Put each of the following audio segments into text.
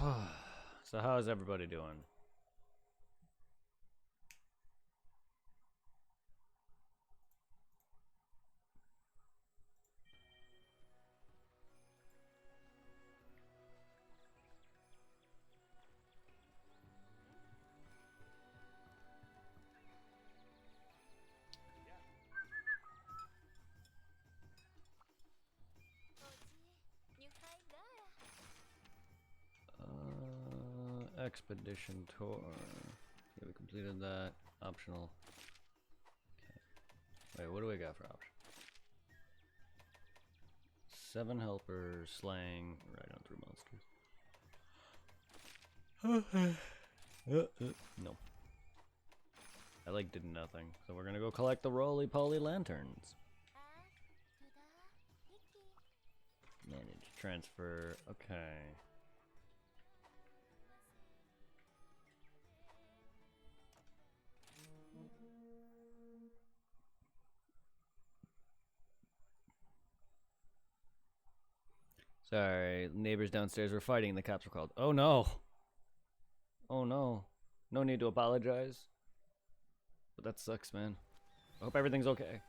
So how's everybody doing? Expedition tour. Okay, we completed that. Optional. Okay. Wait, what do we got for option? 7 helpers, slaying, ride on 3 monsters. No. I did nothing. So we're gonna go collect the roly-poly lanterns. Manage, transfer, okay. Sorry, neighbors downstairs were fighting. The cops were called. Oh no! Oh no. No need to apologize. But that sucks, man. I hope everything's okay.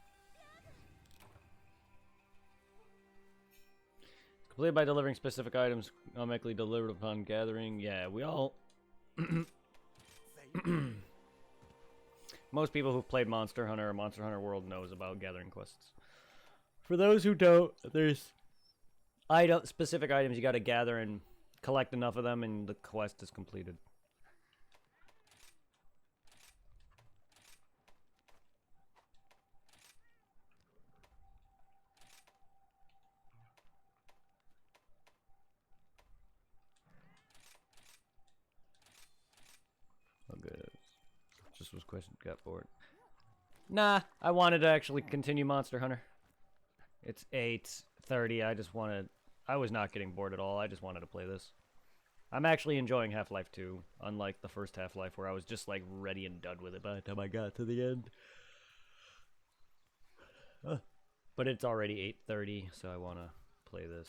Completed by delivering specific items automatically delivered upon gathering. Yeah, we all... Most people who've played Monster Hunter or Monster Hunter World knows about gathering quests. For those who don't, there's specific items you gotta gather and collect enough of them and the quest is completed. Okay. Just was question got bored. Nah, I wanted to actually continue Monster Hunter. It's 8:30. I was not getting bored at all. I just wanted to play this. I'm actually enjoying Half-Life 2, unlike the first Half-Life where I was just ready and done with it by the time I got to the end. But it's already 8:30, so I want to play this.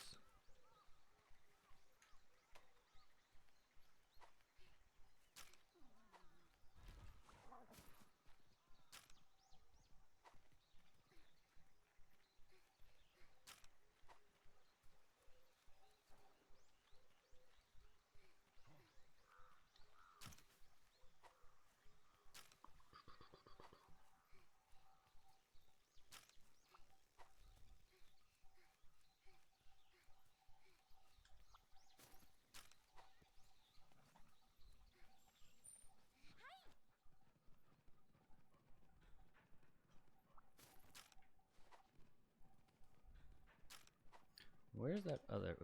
Where's that other...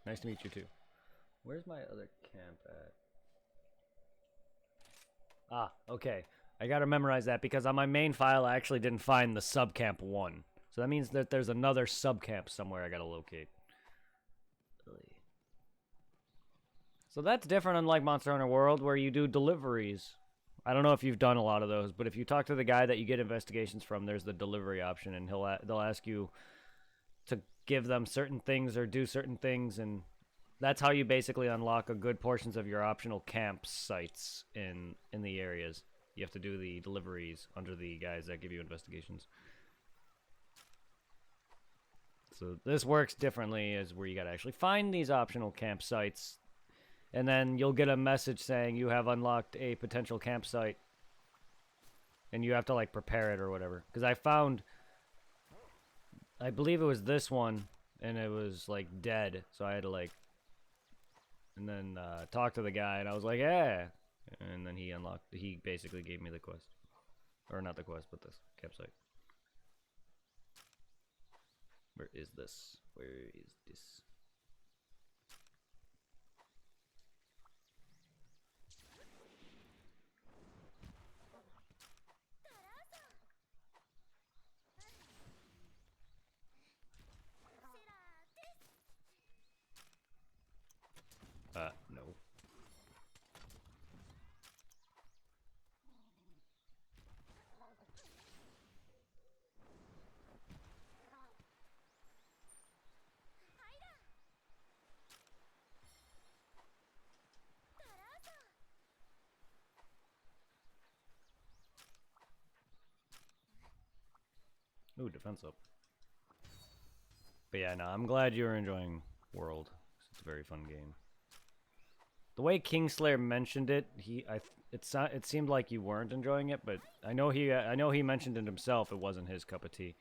Nice to meet you too. Where's my other camp at? Ah, okay. I gotta memorize that because on my main file I actually didn't find the subcamp 1. So that means that there's another subcamp somewhere I gotta locate. So that's different unlike Monster Hunter World where you do deliveries. I don't know if you've done a lot of those, but if you talk to the guy that you get investigations from, there's the delivery option and they'll ask you to give them certain things or do certain things, and that's how you basically unlock a good portions of your optional campsites in the areas. You have to do the deliveries under the guys that give you investigations. So this works differently as where you gotta actually find these optional campsites, and then you'll get a message saying you have unlocked a potential campsite, and you have to prepare it or whatever. Because I believe it was this one, and it was dead, so I had to and then talk to the guy, and I was like, yeah, and then he basically gave me the quest, or not the quest, but this campsite. Where is this? Where is this? No. Ooh, defense up. But yeah, no, I'm glad you're enjoying World. It's a very fun game. The way Kingslayer mentioned it, it seemed like you weren't enjoying it, but I know he mentioned it himself. It wasn't his cup of tea,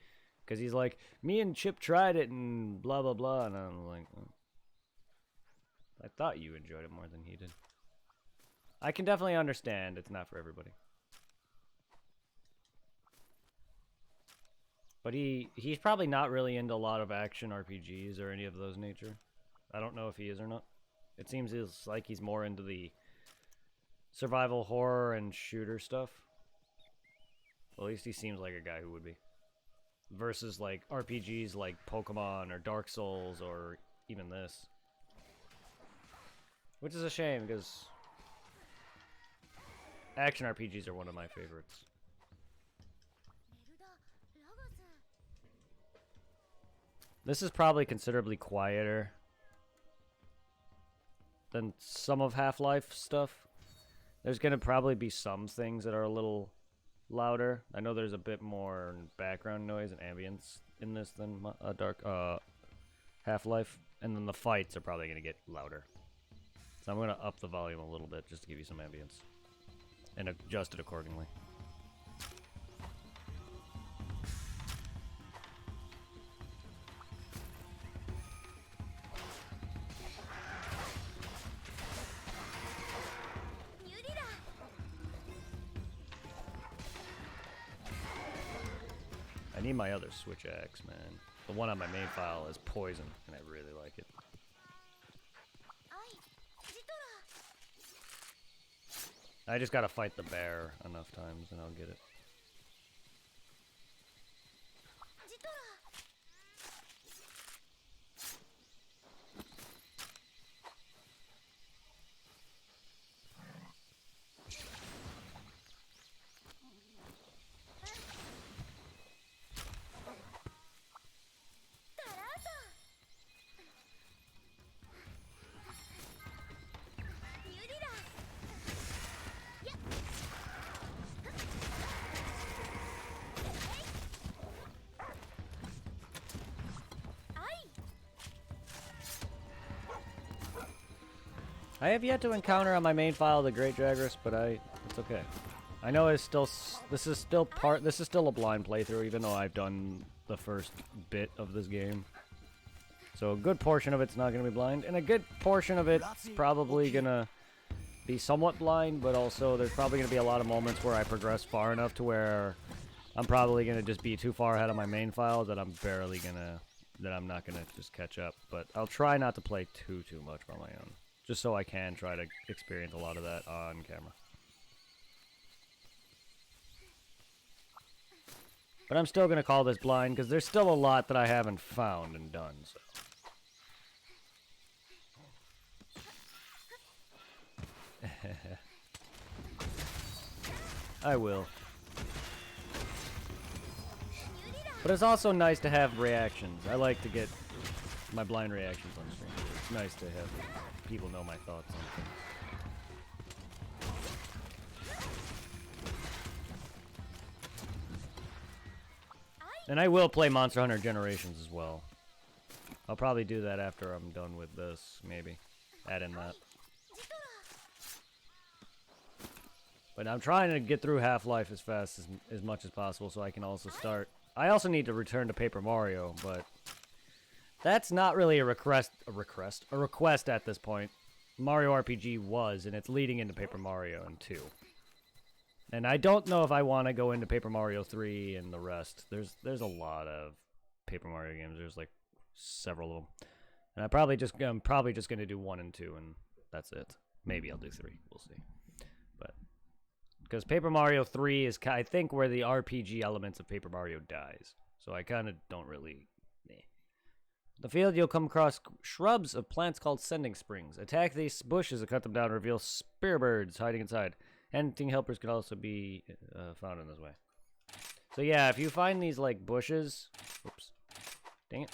because he's like, me and Chip tried it and blah blah blah, and I'm like, oh. I thought you enjoyed it more than he did. I can definitely understand it's not for everybody. But he's probably not really into a lot of action RPGs or any of those nature. I don't know if he is or not. It seems like he's more into the survival horror and shooter stuff. Well, at least he seems like a guy who would be. Versus like RPGs like Pokemon or Dark Souls or even this. Which is a shame because action RPGs are one of my favorites. This is probably considerably quieter than some of Half-Life stuff. There's gonna probably be some things that are a little louder. I know there's a bit more background noise and ambience in this than Half-Life, and then the fights are probably gonna get louder. So I'm gonna up the volume a little bit just to give you some ambience and adjust it accordingly. I need my other switch axe, man. The one on my main file is poison, and I really like it. I just gotta fight the bear enough times, and I'll get it. I have yet to encounter on my main file the Great Jagras, but it's okay. I know this is still a blind playthrough, even though I've done the first bit of this game. So a good portion of it's not gonna be blind, and a good portion of it's probably gonna be somewhat blind, but also there's probably gonna be a lot of moments where I progress far enough to where I'm probably gonna just be too far ahead of my main file that I'm not gonna just catch up. But I'll try not to play too much on my own, just so I can try to experience a lot of that on camera. But I'm still gonna call this blind because there's still a lot that I haven't found and done. So. I will. But it's also nice to have reactions. I like to get my blind reactions on stream. It's nice to have people know my thoughts on things. And I will play Monster Hunter Generations as well. I'll probably do that after I'm done with this, maybe. Add in that. But I'm trying to get through Half-Life as fast as much as possible so I can also start. I also need to return to Paper Mario, but that's not really a request at this point. Mario RPG was, and it's leading into Paper Mario and 2. And I don't know if I want to go into Paper Mario 3 and the rest. There's a lot of Paper Mario games. There's like several of them. And I'm probably just going to do 1 and 2, and that's it. Maybe I'll do 3. We'll see. But because Paper Mario 3 is, I think, where the RPG elements of Paper Mario dies. So I kind of don't really... The field, you'll come across shrubs of plants called sending springs. Attack these bushes and cut them down and reveal spear birds hiding inside. Hunting helpers can also be found in this way. So yeah, if you find these like bushes... Oops. Dang it.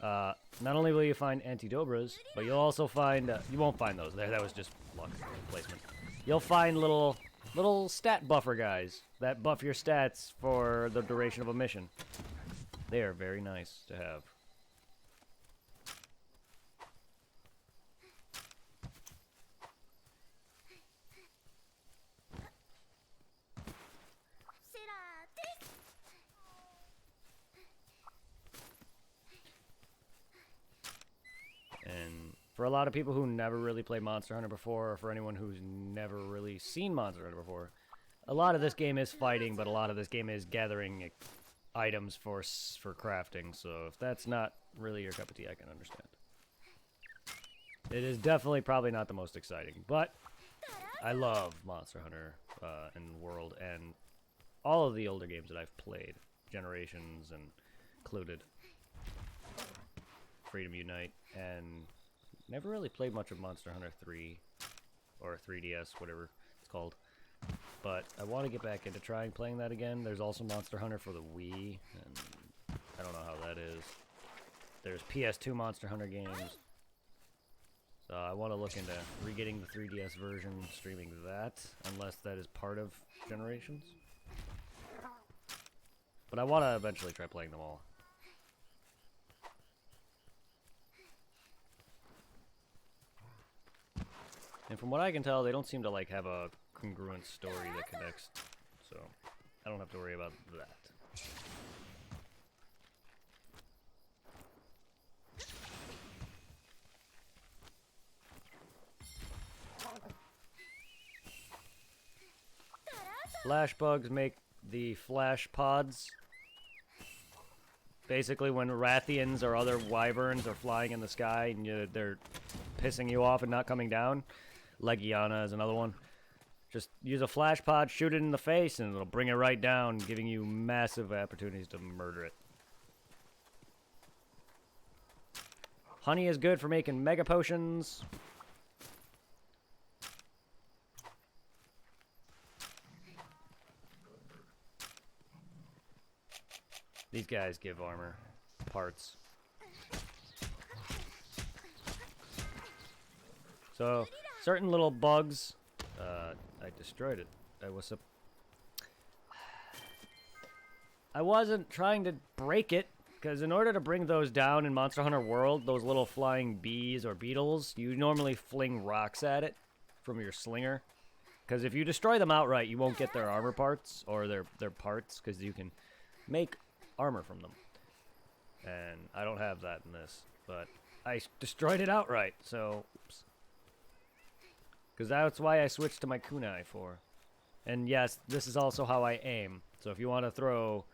Not only will you find antidobras, but you'll also find... you won't find those. That was just luck placement. You'll find little stat buffer guys that buff your stats for the duration of a mission. They are very nice to have. And for a lot of people who never really played Monster Hunter before, or for anyone who's never really seen Monster Hunter before, a lot of this game is fighting, but a lot of this game is gathering items for crafting. So if that's not really your cup of tea, I can understand. It is definitely probably not the most exciting, but I love Monster Hunter and World and all of the older games that I've played, Generations and included. Freedom Unite, and never really played much of Monster Hunter 3 or 3DS, whatever it's called. But I want to get back into trying playing that again. There's also Monster Hunter for the Wii, and I don't know how that is. There's PS2 Monster Hunter games. So I want to look into re-getting the 3DS version, streaming that, unless that is part of Generations. But I want to eventually try playing them all. And from what I can tell, they don't seem to like have a congruent story that connects, so I don't have to worry about that. Flash bugs make the flash pods. Basically, when Rathians or other wyverns are flying in the sky and they're pissing you off and not coming down, Legiana is another one. Just use a flash pod, shoot it in the face, and it'll bring it right down, giving you massive opportunities to murder it. Honey is good for making mega potions. These guys give armor parts. So, certain little bugs, I destroyed it. I wasn't trying to break it, because in order to bring those down in Monster Hunter World, those little flying bees or beetles, you normally fling rocks at it from your slinger. Because if you destroy them outright, you won't get their armor parts, or their parts, because you can make armor from them. And I don't have that in this, but I destroyed it outright, so oops. Because that's why I switched to my kunai for. And yes, this is also how I aim. So if you want to throw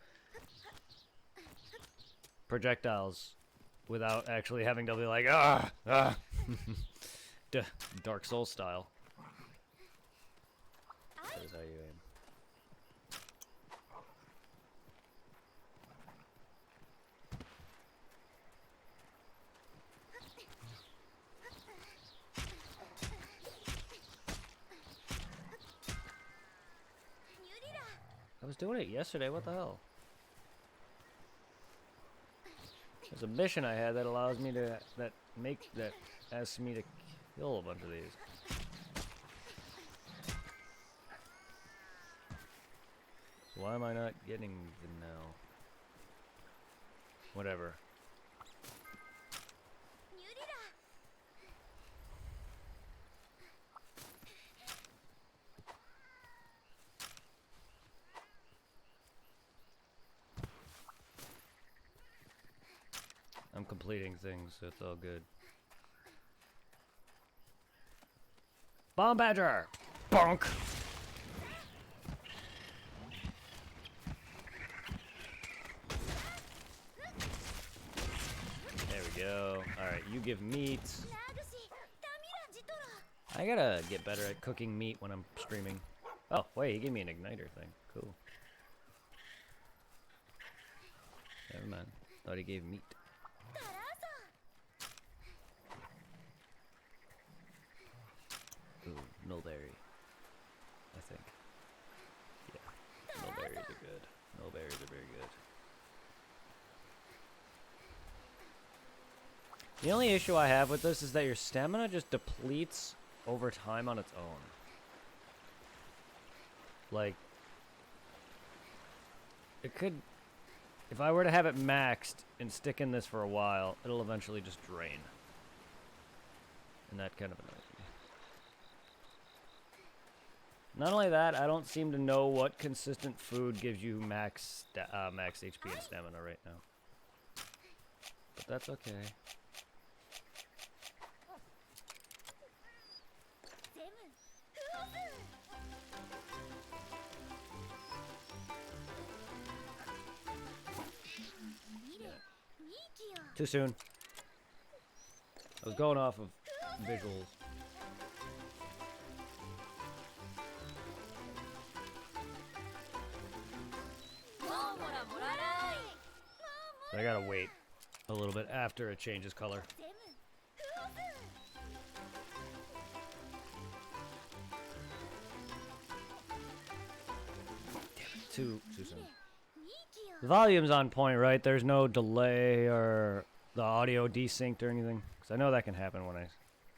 projectiles without actually having to be like, Dark Souls style. That is how you aim. I was doing it yesterday, what the hell? There's a mission I had that allows me to, that asks me to kill a bunch of these. So why am I not getting them now? Whatever. I'm completing things, so it's all good. Bomb Badger! Bonk! There we go. Alright, you give meat. I gotta get better at cooking meat when I'm streaming. Oh, wait, he gave me an igniter thing. Cool. Never mind. Thought he gave meat. Ooh, mulberry. I think. Yeah. Mulberries are good. Mulberries are very good. The only issue I have with this is that your stamina just depletes over time on its own. Like, It could... If I were to have it maxed and stick in this for a while, it'll eventually just drain. And that kind of annoys me. Not only that, I don't seem to know what consistent food gives you max HP and stamina right now. But that's okay. Too soon. I was going off of visuals. So I gotta wait a little bit after it changes color. Too soon. The volume's on point, right? There's no delay or the audio desynced or anything. Because I know that can happen when I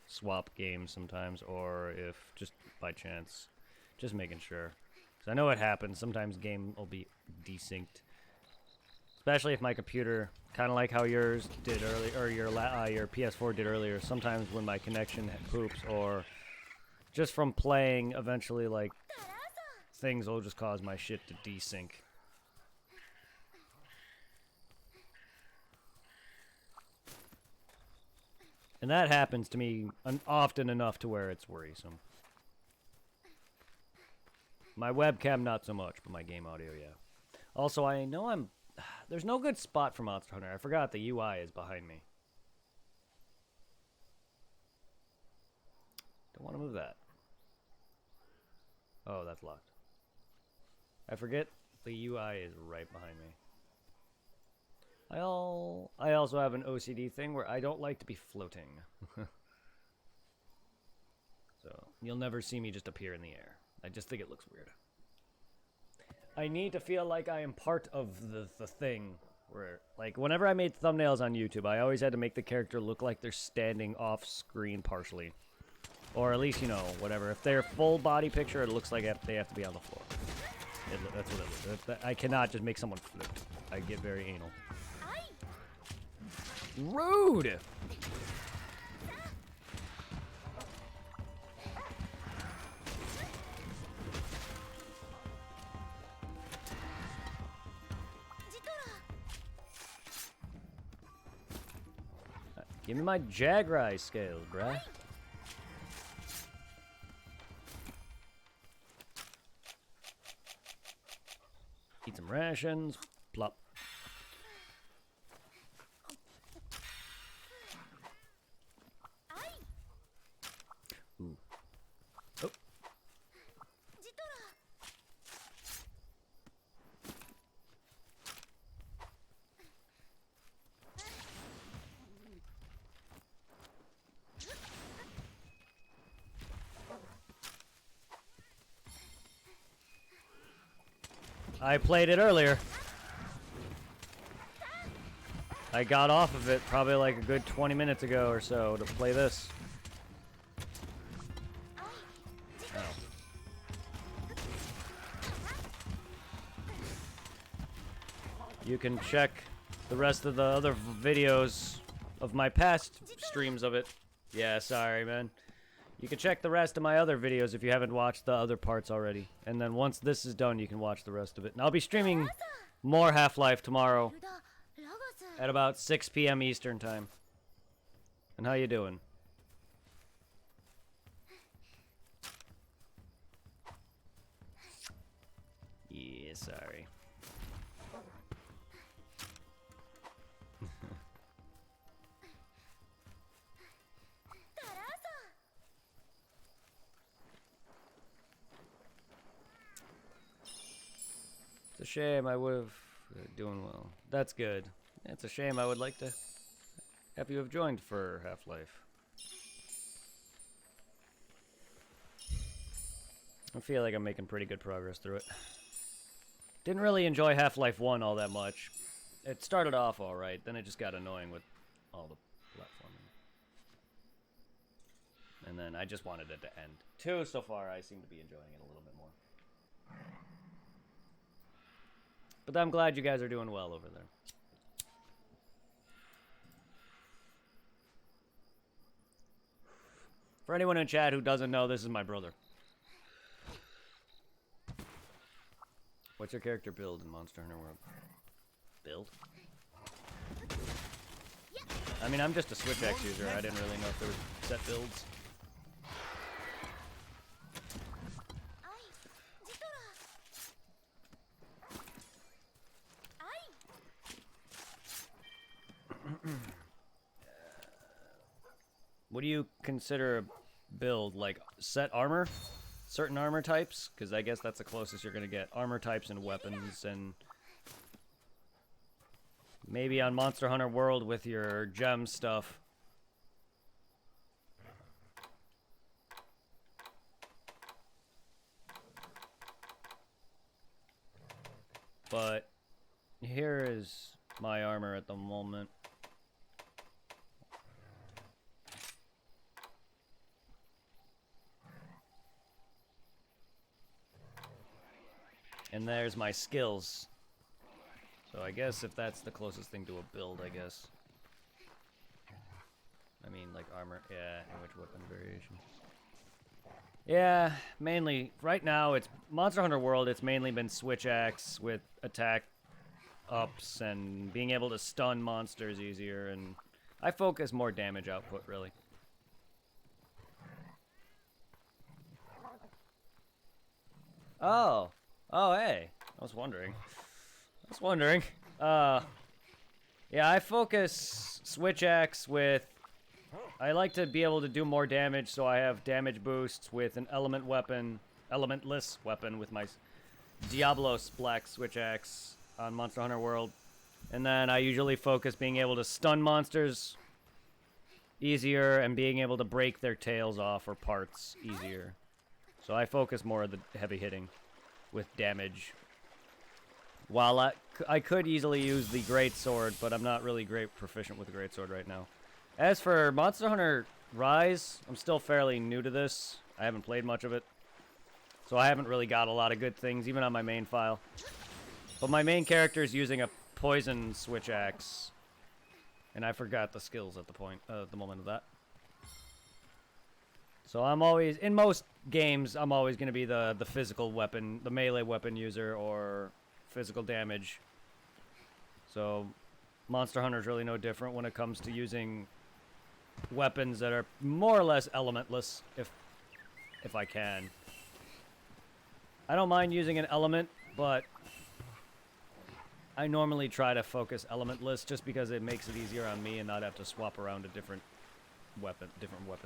swap games sometimes, or if just by chance. Just making sure. Because I know it happens. Sometimes game will be desynced. Especially if my computer, kind of like how yours did earlier, or your PS4 did earlier. Sometimes when my connection poops, or just from playing, eventually, like, things will just cause my shit to desync. And that happens to me often enough to where it's worrisome. My webcam, not so much, but my game audio, yeah. Also, I know there's no good spot for Monster Hunter. I forgot the UI is behind me. Don't want to move that. Oh, that's locked. I forget the UI is right behind me. I also have an OCD thing where I don't like to be floating. So, you'll never see me just appear in the air. I just think it looks weird. I need to feel like I am part of the thing. Where, like, whenever I made thumbnails on YouTube, I always had to make the character look like they're standing off screen partially. Or at least, you know, whatever. If they're full body picture, it looks like they have to be on the floor. That's what it looks. I cannot just make someone float. I get very anal. Rude! Give me my Jagrai scales, bruh. Eat some rations. Plop. Ooh. Oh. I played it earlier. I got off of it probably like a good 20 minutes ago or so to play this. Oh. You can check the rest of the other videos of my past streams of it. Yeah, sorry, man. You can check the rest of my other videos if you haven't watched the other parts already. And then once this is done, you can watch the rest of it. And I'll be streaming more Half-Life tomorrow at about 6 p.m. Eastern time. And how you doing? Yeah, sorry. It's a shame. I would have doing well. That's good. It's a shame. I would like to have you have joined for Half-Life. I feel like I'm making pretty good progress through it. Didn't really enjoy Half-Life 1 all that much. It started off alright, then it just got annoying with all the platforming. And then I just wanted it to end. 2 so far, I seem to be enjoying it a little bit more. But I'm glad you guys are doing well over there. For anyone in chat who doesn't know, this is my brother. What's your character build in Monster Hunter World? Build? I mean, I'm just a Switch X user. I didn't really know if there was set builds. What do you consider a build? Like set armor? Certain armor types? Because I guess that's the closest you're going to get. Armor types and weapons, and maybe on Monster Hunter World with your gem stuff. But here is my armor at the moment. And there's my skills. So I guess if that's the closest thing to a build, I guess. I mean, like armor, yeah, and which weapon variation. Yeah, mainly, right now, it's Monster Hunter World, it's mainly been Switch Axe with attack ups and being able to stun monsters easier, and I focus more damage output, really. Oh. Oh, hey. I was wondering. Yeah, I focus Switch Axe with... I like to be able to do more damage, so I have damage boosts with an elementless weapon with my Diablos Black Switch Axe on Monster Hunter World. And then I usually focus being able to stun monsters easier and being able to break their tails off or parts easier. So I focus more of the heavy hitting with damage. While I could easily use the Greatsword, but I'm not really proficient with the Greatsword right now. As for Monster Hunter Rise, I'm still fairly new to this. I haven't played much of it. So I haven't really got a lot of good things, even on my main file. But my main character is using a poison Switch Axe. And I forgot the skills at the moment of that. So I'm always, in most games, I'm always going to be the physical weapon, the melee weapon user, or physical damage. So Monster Hunter is really no different when it comes to using weapons that are more or less elementless, if I can. I don't mind using an element, but I normally try to focus elementless just because it makes it easier on me and not have to swap around to different weapon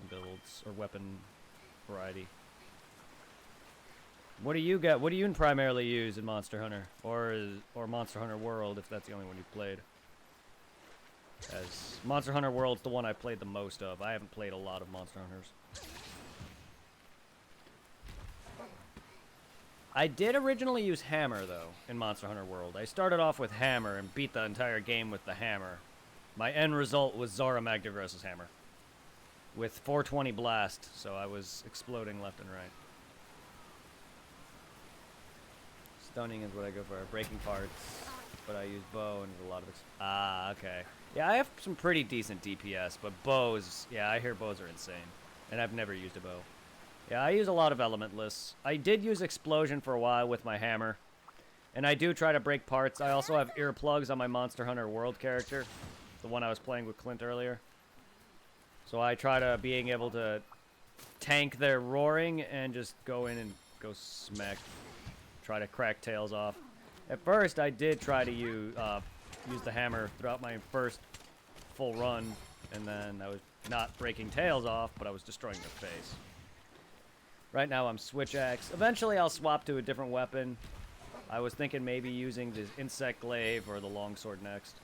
builds or weapon variety. What do you get? What do you primarily use in Monster Hunter or Monster Hunter World, if that's the only one you've played? As Monster Hunter World's the one I've played the most of. I haven't played a lot of Monster Hunters. I did originally use Hammer, though, in Monster Hunter World. I started off with Hammer and beat the entire game with the Hammer. My end result was Zora Magdagross's Hammer. With 420 Blast, so I was exploding left and right. Stunning is what I go for. Breaking parts, but I use bow and a lot of... okay. Yeah, I have some pretty decent DPS, but bows... Yeah, I hear bows are insane. And I've never used a bow. Yeah, I use a lot of elementless. I did use explosion for a while with my hammer. And I do try to break parts. I also have earplugs on my Monster Hunter World character. The one I was playing with Clint earlier. So I try to being able to tank their roaring and just go in and go smack. Try to crack tails off. At first, I did try to use the hammer throughout my first full run. And then I was not breaking tails off, but I was destroying their face. Right now I'm Switch Axe. Eventually I'll swap to a different weapon. I was thinking maybe using the Insect Glaive or the Longsword next.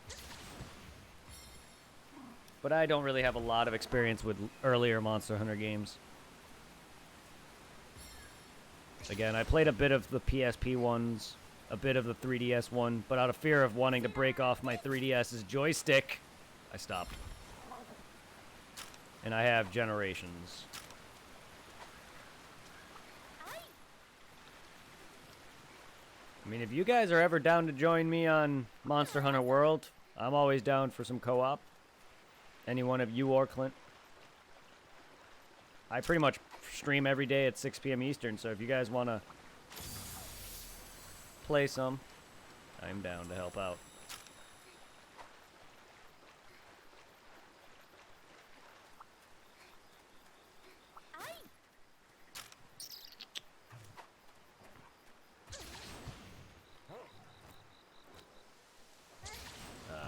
But I don't really have a lot of experience with earlier Monster Hunter games. Again, I played a bit of the PSP ones, a bit of the 3DS one, but out of fear of wanting to break off my 3DS's joystick, I stopped. And I have Generations. I mean, if you guys are ever down to join me on Monster Hunter World, I'm always down for some co-op. Any one of you or Clint. I pretty much stream every day at 6 p.m. Eastern, so if you guys want to play some, I'm down to help out.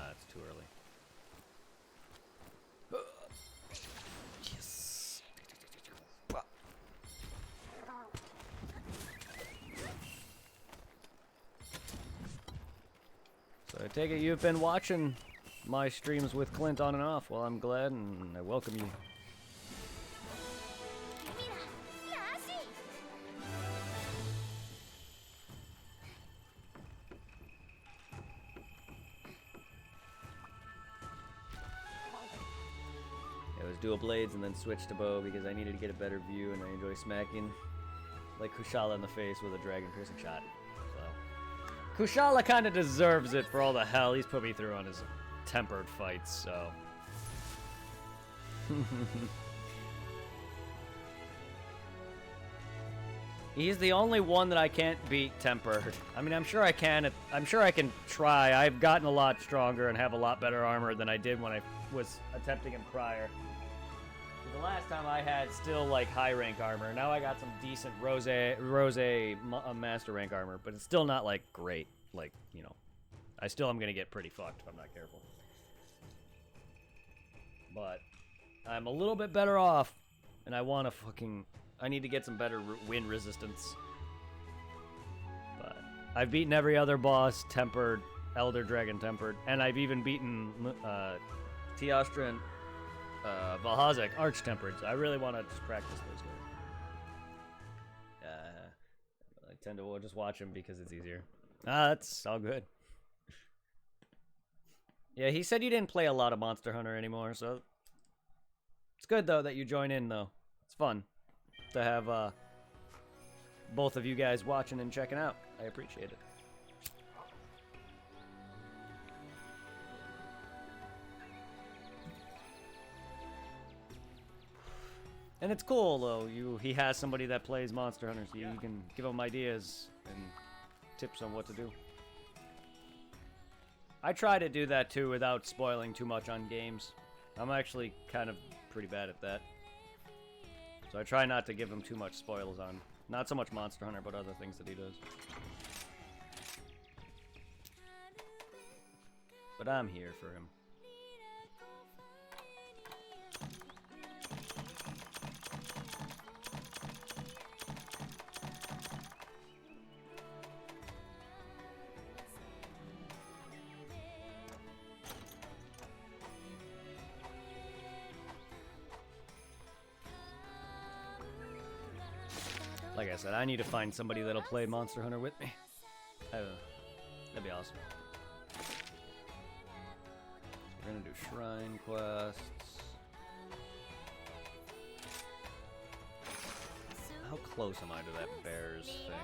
It's too early. Yes. So I take it you've been watching my streams with Clint on and off. Well, I'm glad, and I welcome you. It was dual blades and then switched to bow because I needed to get a better view, and I enjoy smacking like Kushala in the face with a dragon piercing shot. So Kushala kind of deserves it for all the hell he's put me through on his tempered fights, so. He's the only one that I can't beat tempered. I mean, I'm sure I can. I'm sure I can try. I've gotten a lot stronger and have a lot better armor than I did when I was attempting him prior. The last time I had still like high rank armor. Now I got some decent Rose master rank armor, but it's still not like great. Like, you know, I still am gonna get pretty fucked if I'm not careful. But I'm a little bit better off, and I need to get some better wind resistance. But I've beaten every other boss tempered, Elder Dragon tempered, and I've even beaten Teostra and Valhazek arch tempered. So I really want to just practice those guys. I tend to just watch them because it's easier. That's all good. Yeah, he said you didn't play a lot of Monster Hunter anymore, so it's good though that you join in though. It's fun to have both of you guys watching and checking out. I appreciate it. And it's cool though. He has somebody that plays Monster Hunter, so you can give him ideas and tips on what to do. I try to do that too without spoiling too much on games. I'm actually kind of pretty bad at that. So I try not to give him too much spoils on, not so much Monster Hunter, but other things that he does. But I'm here for him. Like I said, I need to find somebody that'll play Monster Hunter with me. That'd be awesome. We're gonna do shrine quests. How close am I to that bears thing?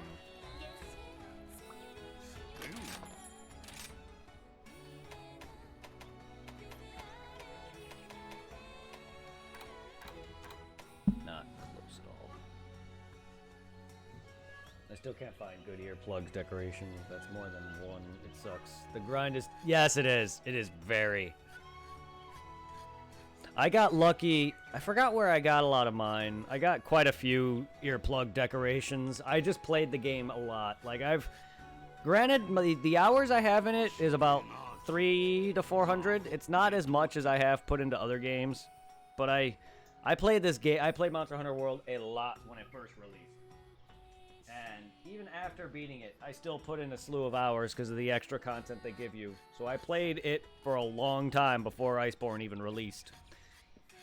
Not close at all. I still can't find good earplugs decorations. That's more than one. It sucks. The grind is... Yes, it is. It is very... I got lucky. I forgot where I got a lot of mine. I got quite a few earplug decorations. I just played the game a lot. Like, I've... Granted, the hours I have in it is about 300 to 400. It's not as much as I have put into other games. But I played this game... I played Monster Hunter World a lot when it first released. And even after beating it, I still put in a slew of hours because of the extra content they give you. So I played it for a long time before Iceborne even released.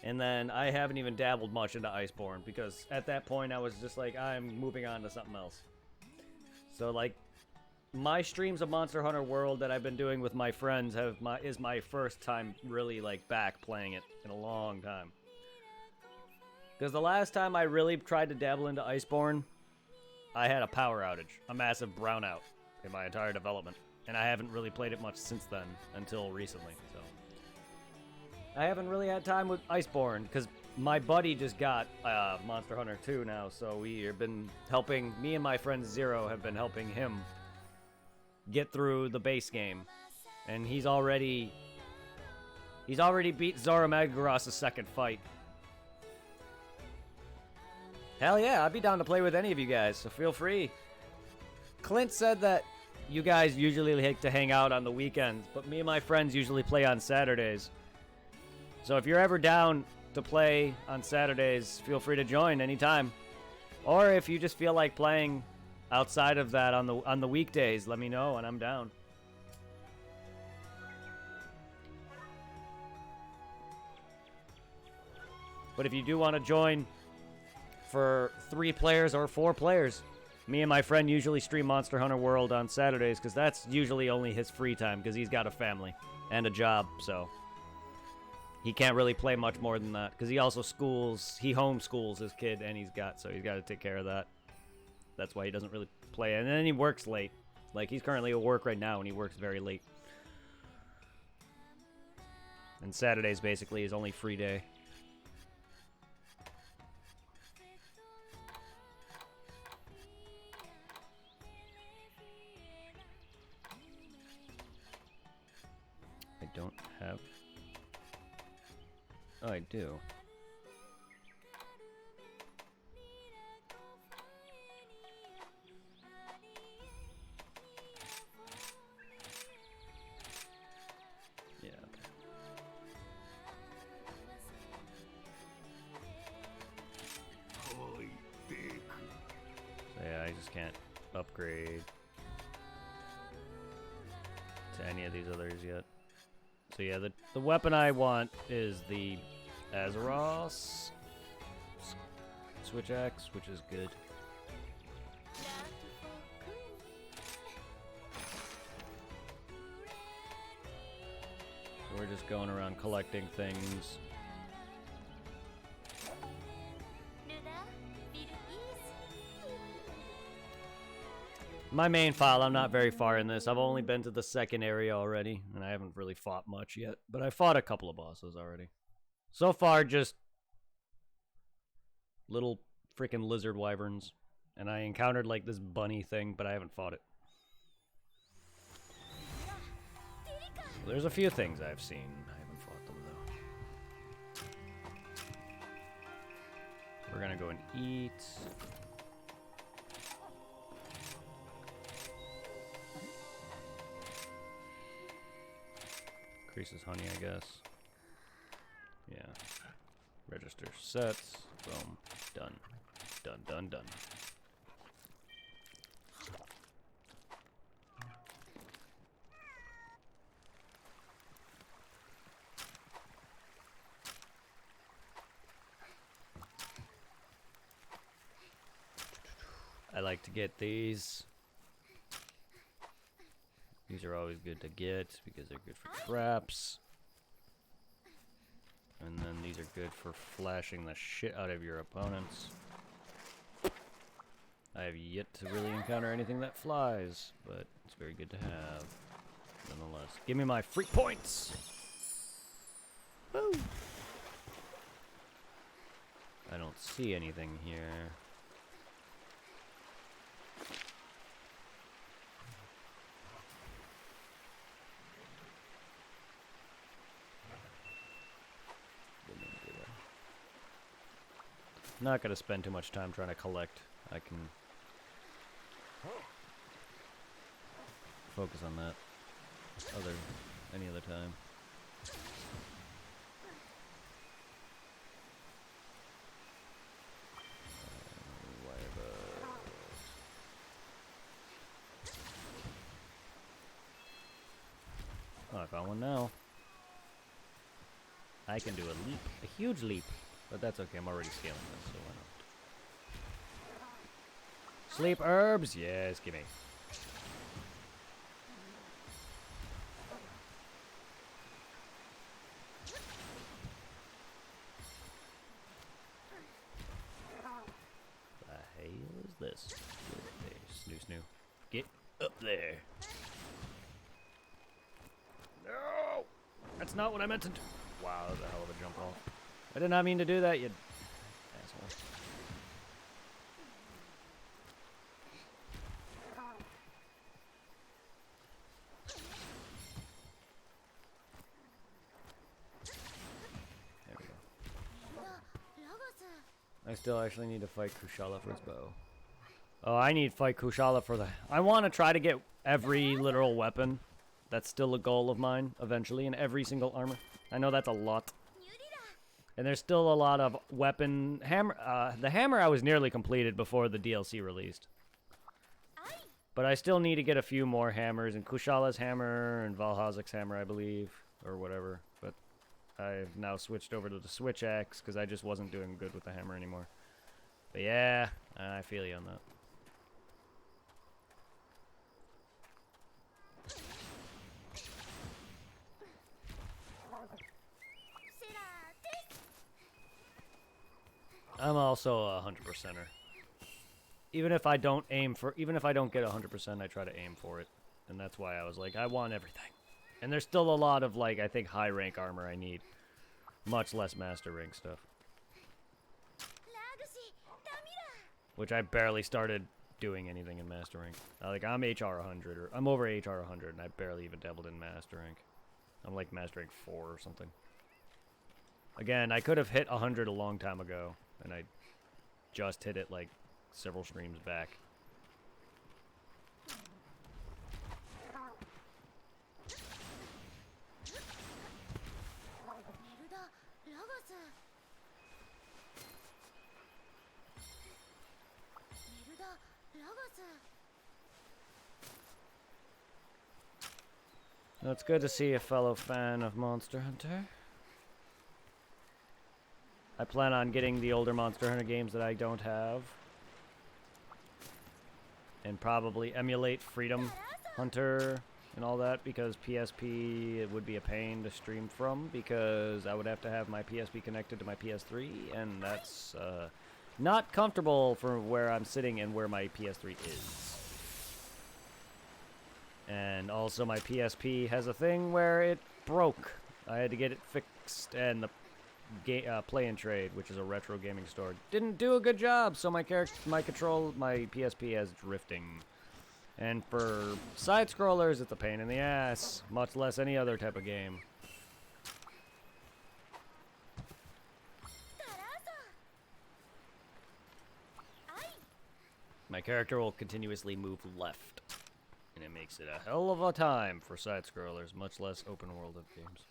And then I haven't even dabbled much into Iceborne because at that point I was just like, I'm moving on to something else. So like, my streams of Monster Hunter World that I've been doing with my friends is my first time really like back playing it in a long time. Because the last time I really tried to dabble into Iceborne, I had a power outage, a massive brownout. in my entire development. And I haven't really played it much since then, until recently, so. I haven't really had time with Iceborne, because my buddy just got Monster Hunter 2 now, so we have been helping, me and my friend Zero have been helping him get through the base game. And he's already beat Zora Magdaros' second fight. Hell yeah, I'd be down to play with any of you guys, so feel free. Clint said that you guys usually like to hang out on the weekends, but me and my friends usually play on Saturdays. So if you're ever down to play on Saturdays, feel free to join anytime. Or if you just feel like playing outside of that on the weekdays, let me know and I'm down. But if you do want to join for 3 players or 4 players, me and my friend usually stream Monster Hunter World on Saturdays because that's usually only his free time because he's got a family and a job, so he can't really play much more than that because he homeschools his kid and he's got to take care of that. That's why he doesn't really play, and then he works late. Like, he's currently at work right now and he works very late. And Saturday's basically his only free day. I don't have... Oh, I do. Yeah, okay. So yeah, I just can't upgrade to any of these others yet. So yeah, the weapon I want is the Azeroth Switch Axe, which is good. So we're just going around collecting things. My main file, I'm not very far in this. I've only been to the second area already, and I haven't really fought much yet. But I fought a couple of bosses already. So far, just little freaking lizard wyverns. And I encountered, like, this bunny thing, but I haven't fought it. So there's a few things I've seen. I haven't fought them, though. We're gonna go and eat. Increases honey, I guess. Yeah. Register sets. Boom. Done. Done, done, done. I like to get these. These are always good to get because they're good for traps. And then these are good for flashing the shit out of your opponents. I have yet to really encounter anything that flies, but it's very good to have. Nonetheless. Give me my free points! Woo! I don't see anything here. Not gonna spend too much time trying to collect. I can focus on that any other time. Oh, I found one now. I can do a leap, a huge leap. But that's okay, I'm already scaling this, so why not? Sleep herbs? Yes, gimme. The hell is this? Hey, Snoo-Snoo. Get Up there. No! That's not what I meant to do. Wow, that was a hell of a jump off. I did not mean to do that, you asshole. There we go. I still actually need to fight Kushala for his bow. Oh, I need to fight Kushala for the... I want to try to get every literal weapon. That's still a goal of mine, eventually, in every single armor. I know that's a lot. And there's still a lot of weapon... the hammer I was nearly completed before the DLC released. But I still need to get a few more hammers, and Kushala's hammer, and Valhazik's hammer, I believe, or whatever. But I've now switched over to the Switch Axe, because I just wasn't doing good with the hammer anymore. But yeah, I feel you on that. I'm also a 100%er. Even if I don't get 100%, I try to aim for it. And that's why I was like, I want everything. And there's still a lot of, like, I think high rank armor I need. Much less master rank stuff. Which I barely started doing anything in master rank. Like, I'm HR 100, or I'm over HR 100, and I barely even dabbled in master rank. I'm like master rank 4 or something. Again, I could have hit 100 a long time ago. And I just hit it like several streams back. Well, it's good to see a fellow fan of Monster Hunter. I plan on getting the older Monster Hunter games that I don't have. And probably emulate Freedom Hunter and all that, because PSP, it would be a pain to stream from, because I would have to have my PSP connected to my PS3, and that's not comfortable for where I'm sitting and where my PS3 is. And also my PSP has a thing where it broke. I had to get it fixed, and the Play and Trade, which is a retro gaming store, didn't do a good job, so my PSP has drifting. And for side-scrollers, it's a pain in the ass, much less any other type of game. My character will continuously move left, and it makes it a hell of a time for side-scrollers, much less open-world games.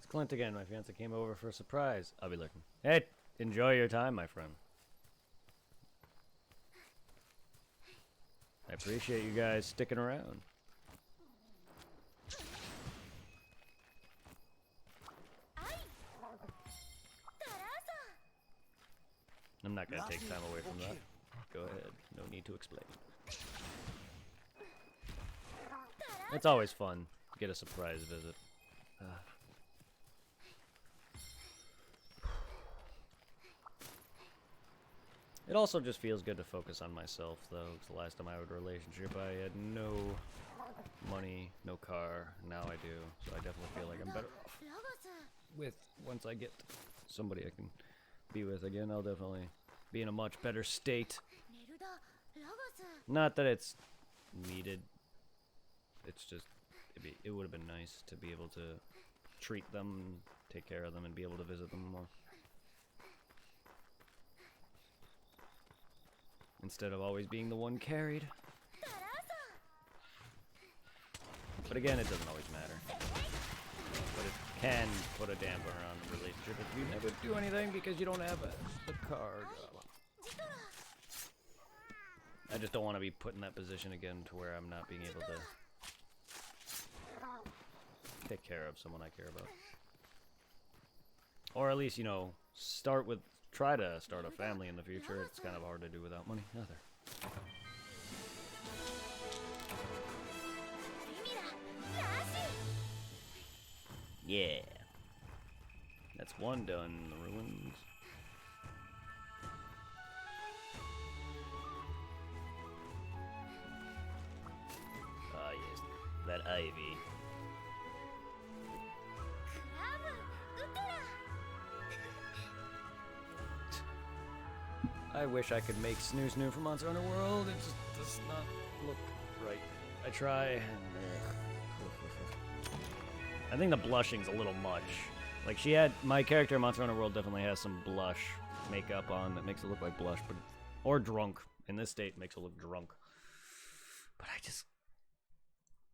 Clint again. My fiance came over for a surprise. I'll be looking. Hey, enjoy your time, my friend. I appreciate you guys sticking around. I'm not going to take time away from that. Go ahead. No need to explain. It's always fun to get a surprise visit. It also just feels good to focus on myself, though. It's the last time I had a relationship, I had no money, no car. Now I do, so I definitely feel like I'm better off with once I get somebody I can be with again. I'll definitely be in a much better state. Not that it's needed. It's just it would have been nice to be able to treat them, and take care of them, and be able to visit them more. Instead of always being the one carried. But again, it doesn't always matter. But it can put a damper on the relationship if you never do anything because you don't have the card. I just don't want to be put in that position again to where I'm not being able to take care of someone I care about. Or at least, you know, try to start a family in the future. It's kind of hard to do without money. Oh, there. Yeah. That's one done in the ruins. Ah, yes. That ivy. I wish I could make Snoo-Snoo from Monster Hunter World. It just does not look right. I try, and I think the blushing's a little much. Like, my character in Monster Hunter World definitely has some blush makeup on that makes it look like blush, or drunk. In this state, makes it look drunk. But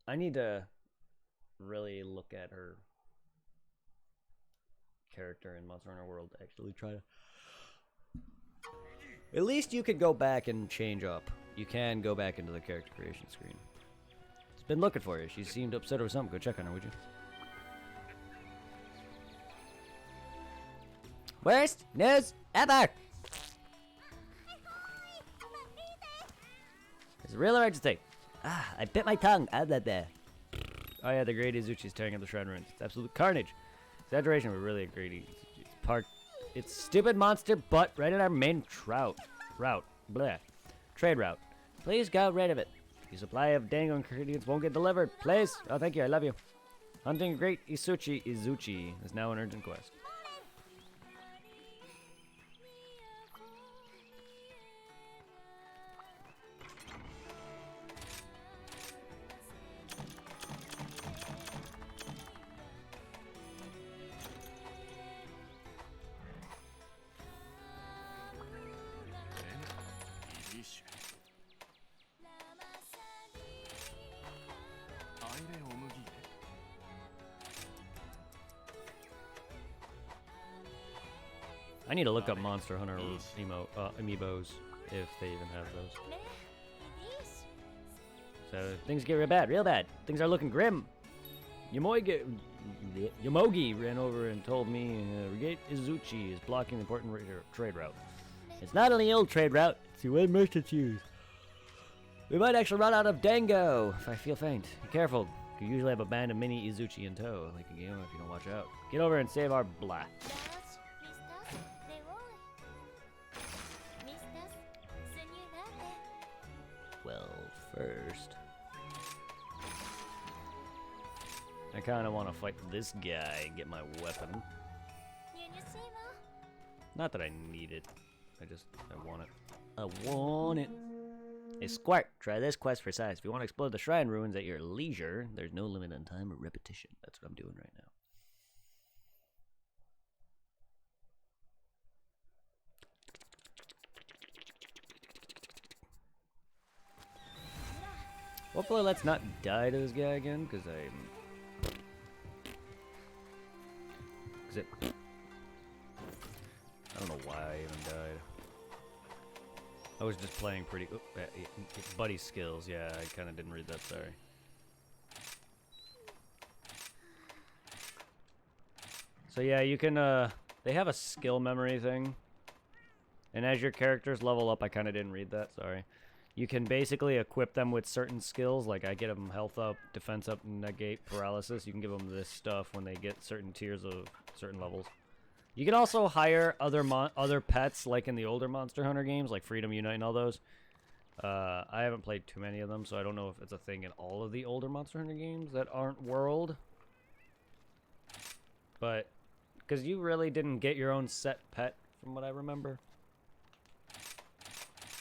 I need to really look at her character in Monster Hunter World to actually try to... At least you could go back and change up. You can go back into the character creation screen. It's been looking for you. She seemed upset or something. Go check on her, would you? Worst news ever! It's really hard to say. Ah, I bit my tongue. Ah, blah, blah. Oh yeah, the great Izuchi's tearing up the shrine ruins. It's absolute carnage. Exaggeration, but really a great It's stupid monster butt right in our main route. Bleh. Trade route. Please get rid of it. The supply of dango ingredients won't get delivered. Please. Oh, thank you. I love you. Hunting great Izuchi is now an urgent quest. I need to look up Monster Hunter amiibos, if they even have those. So things get real bad. Things are looking grim. Yomogi ran over and told me Regate Izuchi is blocking the important trade route. It's not only old trade route, it's the one merchants use. We might actually run out of dango if I feel faint. Be careful. You usually have a band of mini Izuchi in tow, like a game if you don't watch out. Get over and save our blah. Well, first, I kind of want to fight this guy and get my weapon. Not that I need it. I want it. I want it. Hey, Squirt, try this quest for size. If you want to explore the shrine ruins at your leisure, there's no limit on time or repetition. That's what I'm doing right now. Hopefully let's not die to this guy again, because I don't know why I even died. I was just playing pretty... buddy skills, yeah, I kind of didn't read that, sorry. So yeah, you can, they have a skill memory thing. And as your characters level up, I kind of didn't read that, sorry. You can basically equip them with certain skills, like I get them health up, defense up, negate paralysis. You can give them this stuff when they get certain tiers of certain levels. You can also hire other pets, like in the older Monster Hunter games, like Freedom Unite and all those. I haven't played too many of them, so I don't know if it's a thing in all of the older Monster Hunter games that aren't World. But, because you really didn't get your own set pet, from what I remember.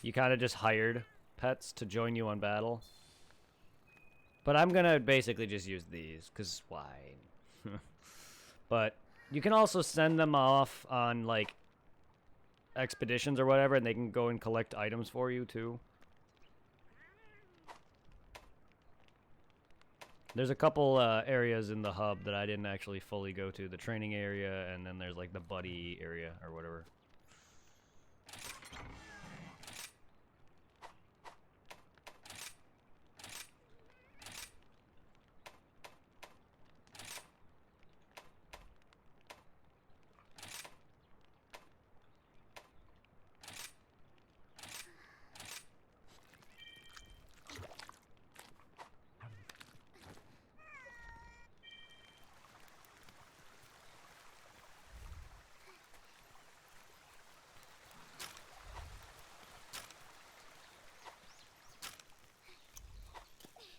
You kind of just hired pets to join you on battle. But I'm gonna basically just use these, because why? But you can also send them off on, like, expeditions or whatever, and they can go and collect items for you, too. There's a couple areas in the hub that I didn't actually fully go to. The training area, and then there's like the buddy area or whatever.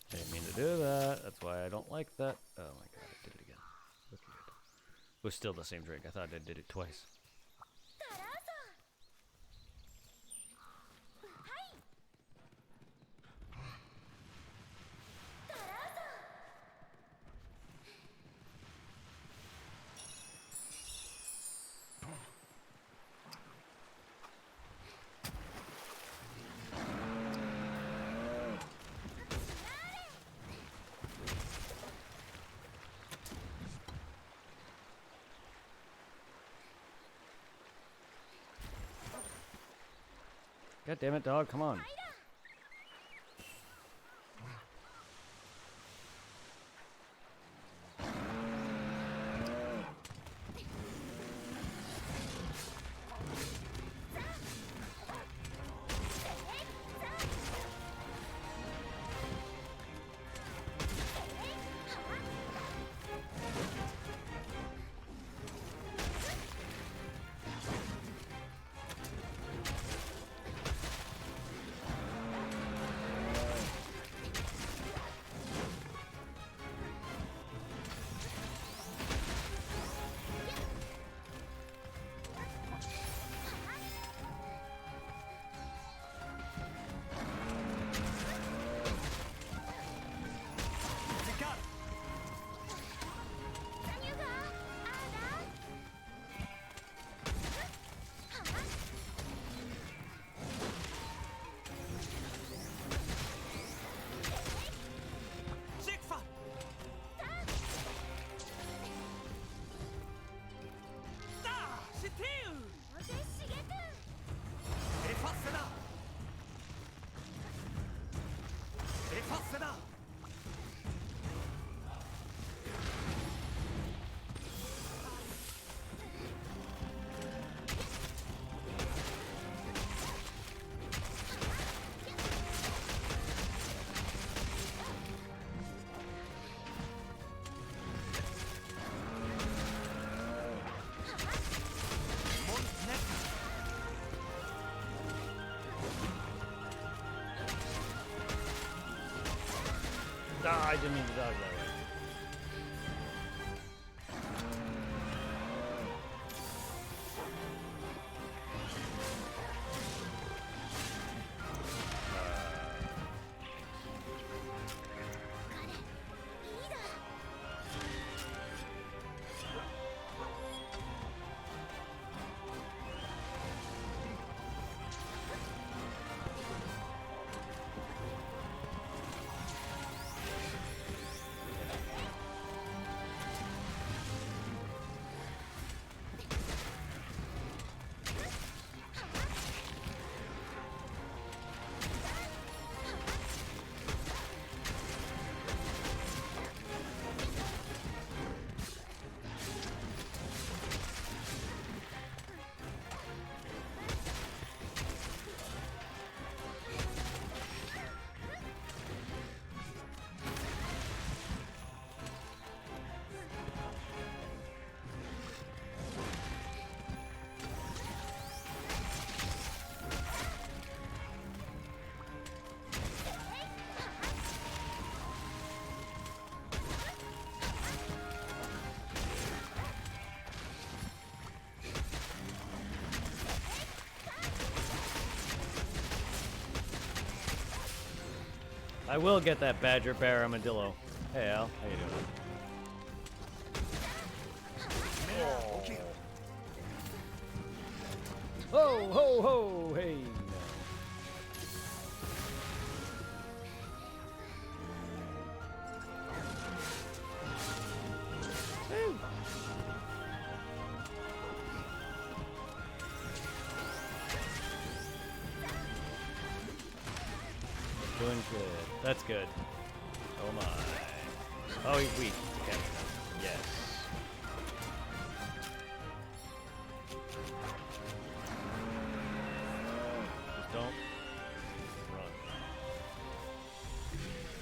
Didn't mean to do that. That's why I don't like that. Oh my god, I did it again. Look at it. It was still the same drink. I thought I did it twice. God damn it, dog. Come on. Ah, I didn't mean to dodge that way. I will get that badger bear armadillo. Hey Al, how you doing? Oh. Ho ho ho! Hey. That's good. Oh my. Oh, he's weak. Okay. Yes. Just don't run.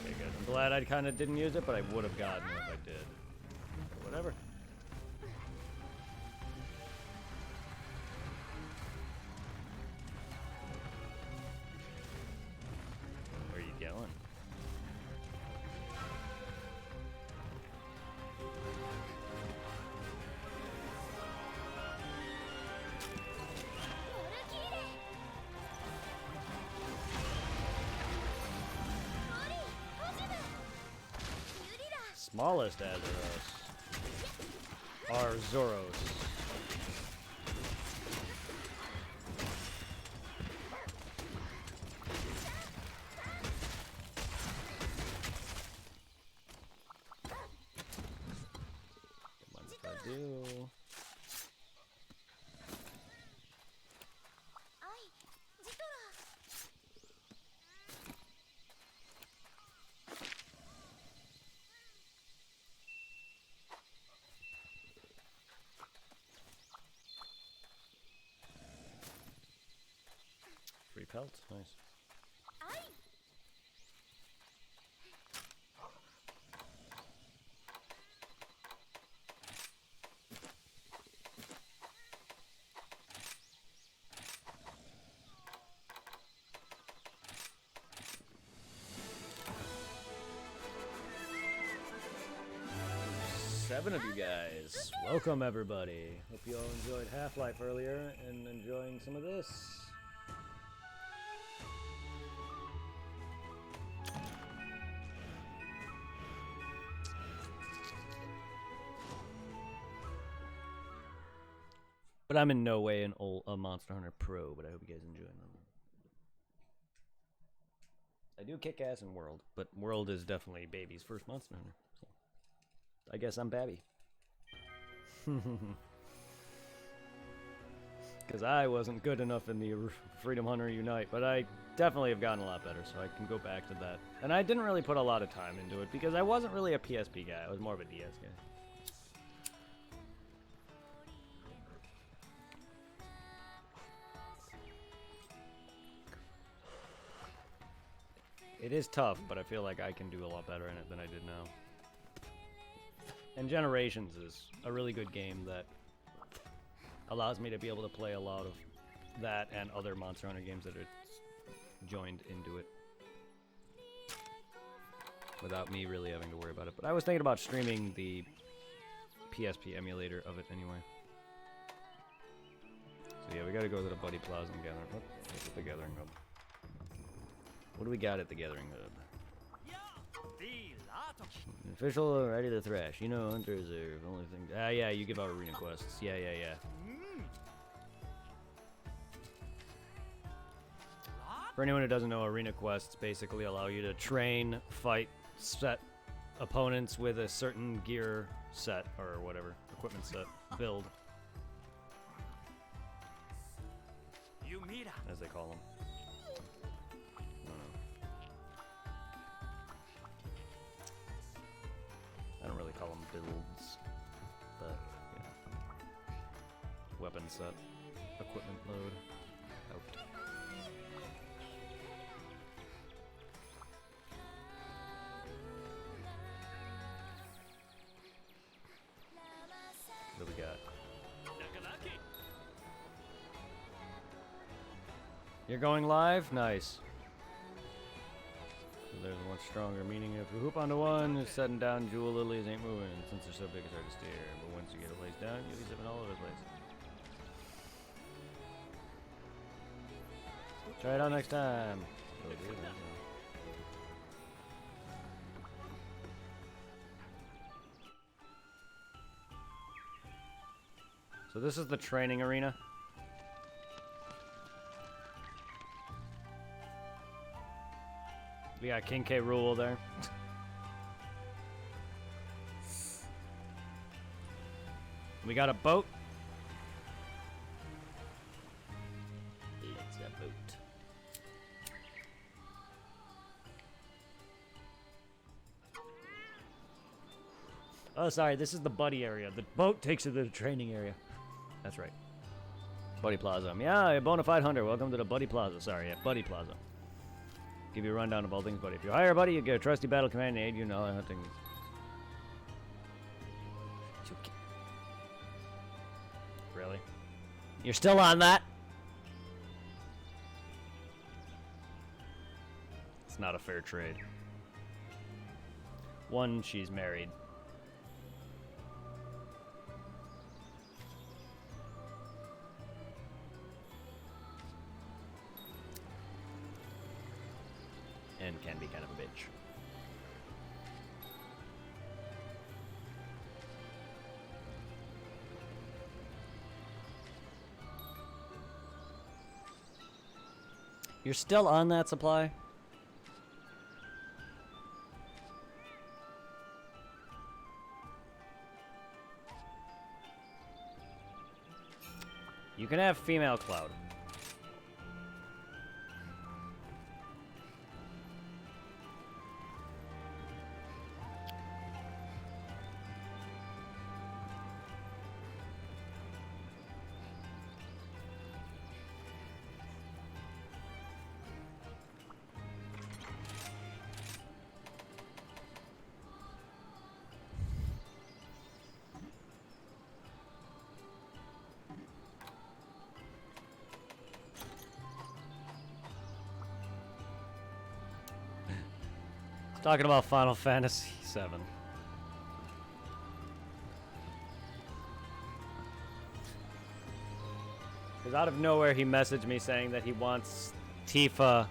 Okay, good. I'm glad I kind of didn't use it, but I would have gotten it if I did. Whatever. Where are you going? Smallest Azeros are Zoros. Mind if I do? Free pelts, nice. Seven of you guys. Welcome, everybody. Hope you all enjoyed Half-Life earlier and enjoying some of this. But I'm in no way a Monster Hunter pro, but I hope you guys enjoy them. I do kick ass in World, but World is definitely Baby's first Monster Hunter. So I guess I'm Babby. Because I wasn't good enough in the Freedom Hunter Unite, but I definitely have gotten a lot better, so I can go back to that. And I didn't really put a lot of time into it, because I wasn't really a PSP guy. I was more of a DS guy. It is tough, but I feel like I can do a lot better in it than I did now. And Generations is a really good game that allows me to be able to play a lot of that and other Monster Hunter games that are joined into it without me really having to worry about it. But I was thinking about streaming the PSP emulator of it anyway. So yeah, we gotta go to the Buddy Plaza and gather. What's at the Gathering Hub? What do we got at the Gathering Hub? Official, ready to thrash. You know, hunters are only thing. Ah, yeah, you give out arena quests. Yeah. For anyone who doesn't know, arena quests basically allow you to train, fight, set opponents with a certain gear set or whatever, equipment set, build, as they call them. I don't really call them builds, but yeah. Weapon set, equipment load, out. What do we got? You're going live? Nice. So there's a much stronger meaning. If you hoop onto one, you're setting down jewel lilies ain't moving. Since they're so big, it's hard to steer. But once you get a place down, you'll be zipping all over the place. Try it out next time. Oh, dude, so this is the training arena. We got King K. Rool there. We got a boat. Let's get boat. Oh, sorry, this is the buddy area. The boat takes you to the training area. That's right. Buddy Plaza. Yeah, a bona fide hunter. Welcome to the Buddy Plaza. Sorry, yeah, Buddy Plaza. Give you a rundown of all things, buddy. If you hire a buddy, you get a trusty battle companion aid you know hunting. Really? You're still on that? It's not a fair trade. One, she's married. And can be kind of a bitch. You're still on that supply? You can have female Cloud. Talking about Final Fantasy VII. Because out of nowhere he messaged me saying that he wants Tifa.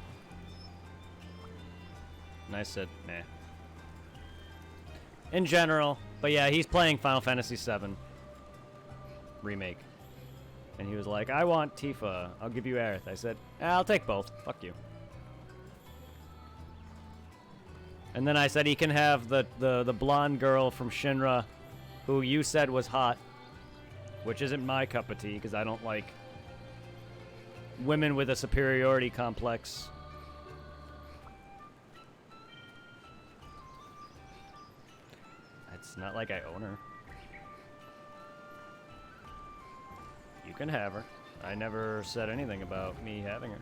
And I said, nah. In general. But yeah, he's playing Final Fantasy VII Remake. And he was like, I want Tifa. I'll give you Aerith. I said, I'll take both. Fuck you. And then I said he can have the blonde girl from Shinra, who you said was hot, which isn't my cup of tea, because I don't like women with a superiority complex. It's not like I own her. You can have her. I never said anything about me having her.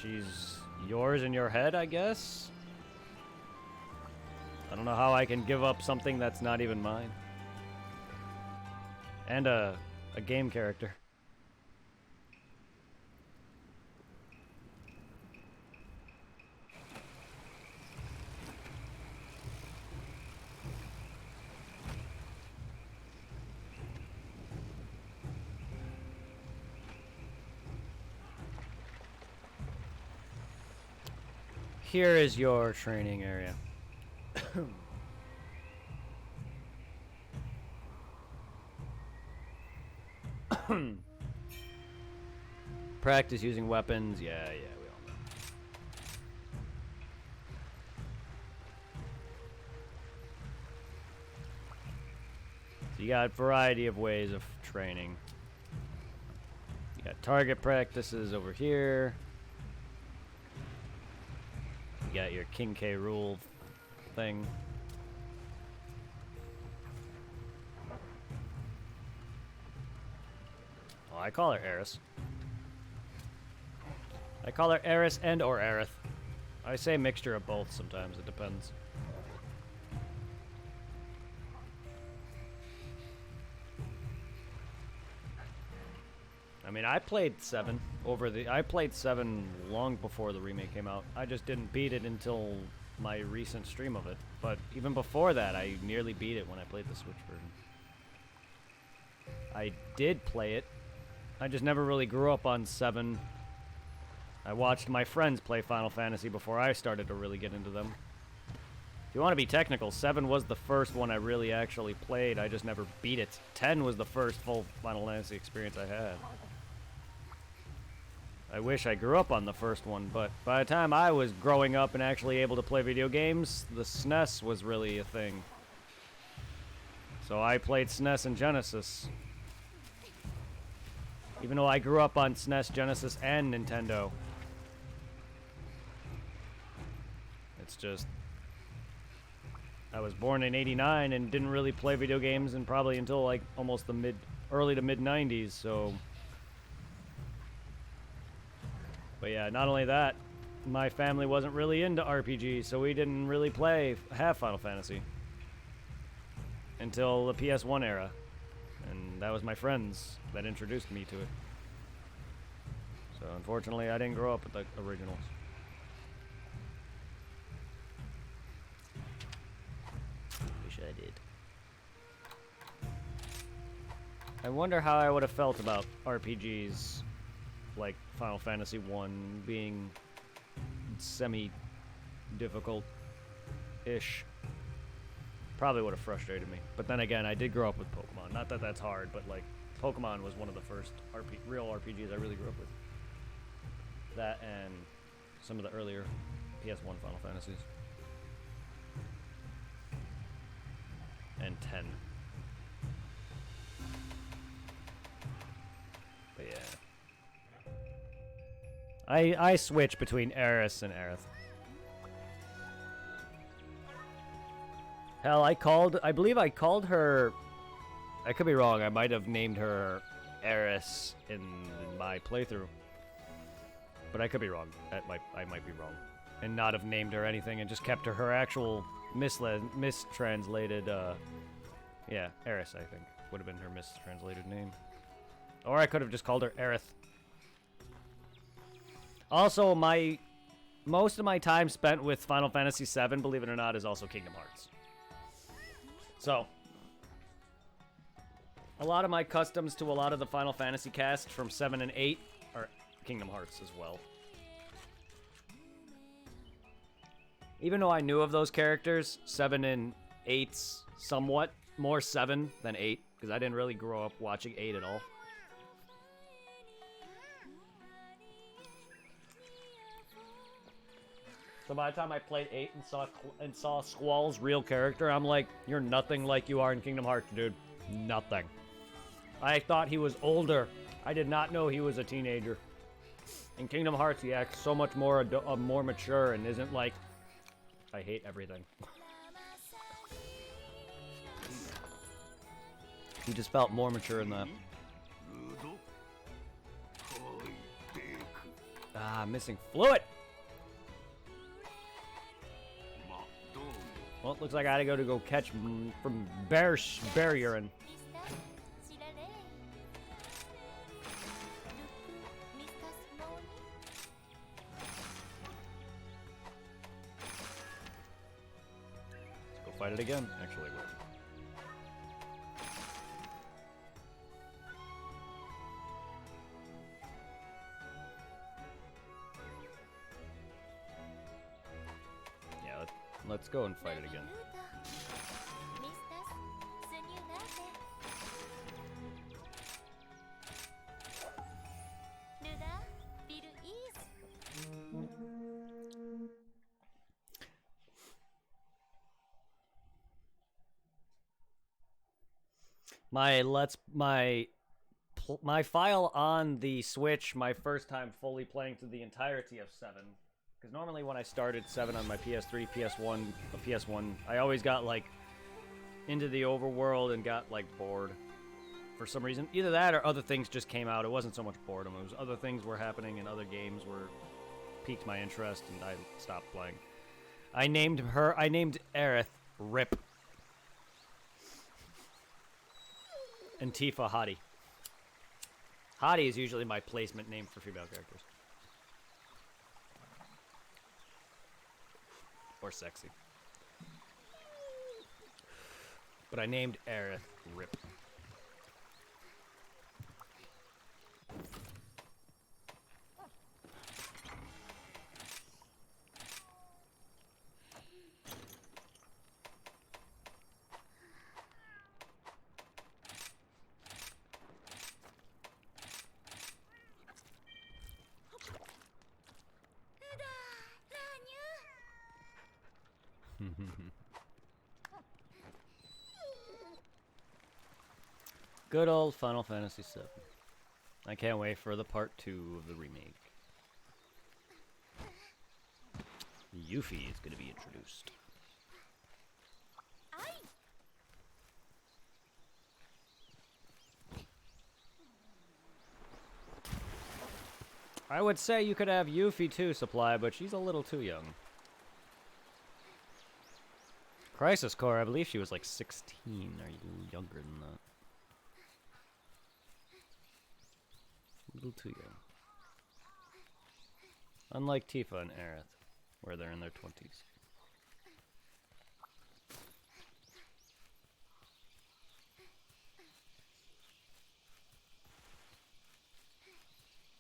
She's yours in your head, I guess? I don't know how I can give up something that's not even mine. And a game character. Here is your training area. Practice using weapons. Yeah, we all know. So you got a variety of ways of training. You got target practices over here. You got your King K. Rool thing. Oh, I call her Eris. I call her Eris and or Aerith. I say mixture of both sometimes, it depends. I mean, I played 7 I played 7 long before the remake came out. I just didn't beat it until my recent stream of it. But even before that, I nearly beat it when I played the Switch version. I did play it. I just never really grew up on 7. I watched my friends play Final Fantasy before I started to really get into them. If you want to be technical, 7 was the first one I really actually played. I just never beat it. 10 was the first full Final Fantasy experience I had. I wish I grew up on the first one, but by the time I was growing up and actually able to play video games, the SNES was really a thing. So I played SNES and Genesis. Even though I grew up on SNES, Genesis, and Nintendo. It's just, I was born in '89 and didn't really play video games and probably until like almost the early to mid '90s. So, but yeah, not only that, my family wasn't really into RPGs, so we didn't really have Final Fantasy until the PS1 era, and that was my friends that introduced me to it. So unfortunately, I didn't grow up with the originals. Wish I did. I wonder how I would have felt about RPGs like Final Fantasy 1 being semi-difficult-ish. Probably would have frustrated me. But then again, I did grow up with Pokemon. Not that that's hard, but like Pokemon was one of the first real RPGs I really grew up with. That and some of the earlier PS1 Final Fantasies. And 10. But yeah. I switch between Eris and Aerith. Hell, I believe I called her, I could be wrong, I might have named her Eris in my playthrough. But I could be wrong. I might be wrong. And not have named her anything and just kept her actual mistranslated, yeah, Eris, I think. Would have been her mistranslated name. Or I could have just called her Aerith. Also, most of my time spent with Final Fantasy VII, believe it or not, is also Kingdom Hearts. So, a lot of my customs to a lot of the Final Fantasy cast from 7 and 8 are Kingdom Hearts as well. Even though I knew of those characters, 7 and 8's somewhat more 7 than 8, because I didn't really grow up watching 8 at all. So by the time I played 8 and saw Squall's real character, I'm like, you're nothing like you are in Kingdom Hearts, dude. Nothing. I thought he was older. I did not know he was a teenager. In Kingdom Hearts, he acts so much more more mature and isn't like, I hate everything. He just felt more mature in that. Ah, missing fluid. Well, it looks like I gotta go catch from bear urine. Let's go fight it again. Actually, wait. Let's go and fight it again. My file on the Switch, my first time fully playing through the entirety of 7. Because normally when I started 7 on my PS3, PS1, I always got, like, into the overworld and got, like, bored for some reason. Either that or other things just came out. It wasn't so much boredom. It was other things were happening and other games piqued my interest and I stopped playing. I named Aerith Rip. And Tifa Hottie. Hottie is usually my placement name for female characters. Or sexy. But I named Aerith Rip. Good old Final Fantasy VII. I can't wait for the part 2 of the remake. Yuffie is going to be introduced. I would say you could have Yuffie too supply, but she's a little too young. Crisis Core, I believe she was like 16 or younger than that. A little too young. Unlike Tifa and Aerith, where they're in their 20s.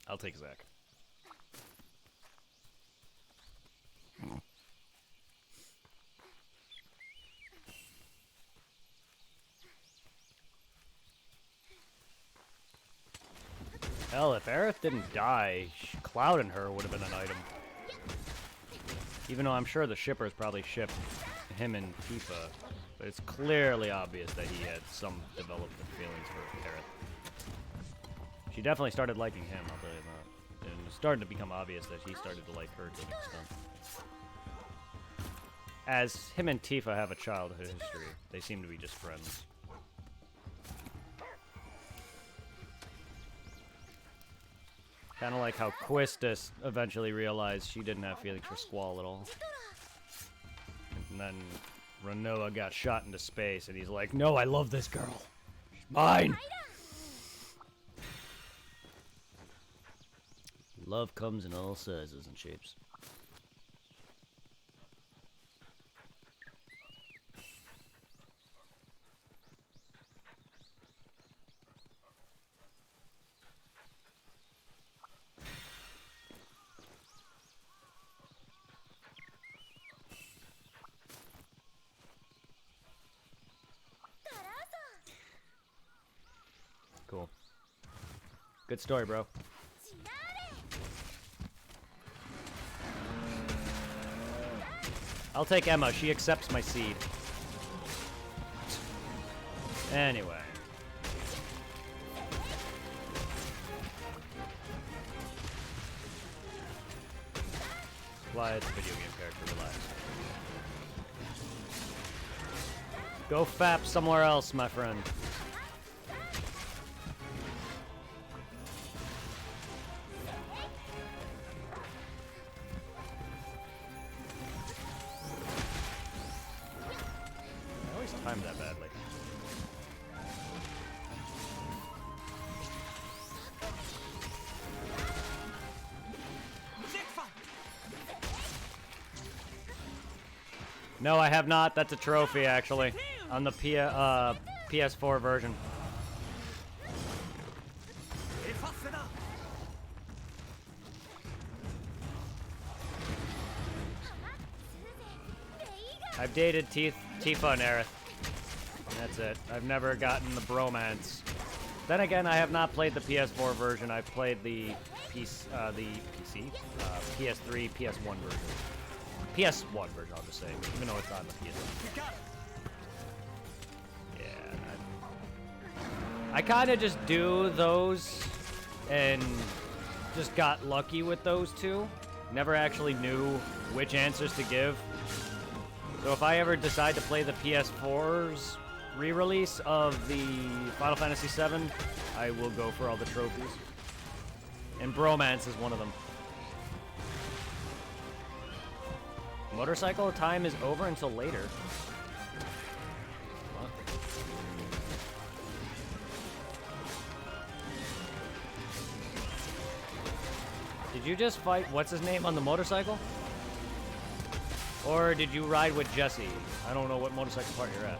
I'll take Zach. Hell, if Aerith didn't die, Cloud and her would have been an item. Even though I'm sure the shippers probably shipped him and Tifa, but it's clearly obvious that he had some development feelings for Aerith. She definitely started liking him, I'll tell you that. And it's starting to become obvious that he started to like her to an extent. As him and Tifa have a childhood history, they seem to be just friends. Kind of like how Quistis eventually realized she didn't have feelings for Squall at all. And then Renoa got shot into space, and he's like, no, I love this girl. She's mine! Love comes in all sizes and shapes. Cool. Good story, bro. I'll take Emma. She accepts my seed. Anyway. Fly, it's a video game character, relax. Go fap somewhere else, my friend. Timed that badly. No, I have not. That's a trophy, actually, on the PS4 version. I've dated Tifa and Aerith. That's it. I've never gotten the bromance. Then again, I have not played the PS4 version. I've played the PC, PS3, PS1 version. PS1 version, I'll just say, even though it's on the PS1. Yeah. I kind of just do those and just got lucky with those two. Never actually knew which answers to give. So if I ever decide to play the PS4's re-release of the Final Fantasy VII, I will go for all the trophies. And bromance is one of them. Motorcycle time is over until later. What? Did you just fight what's his name on the motorcycle? Or did you ride with Jesse? I don't know what motorcycle part you're at.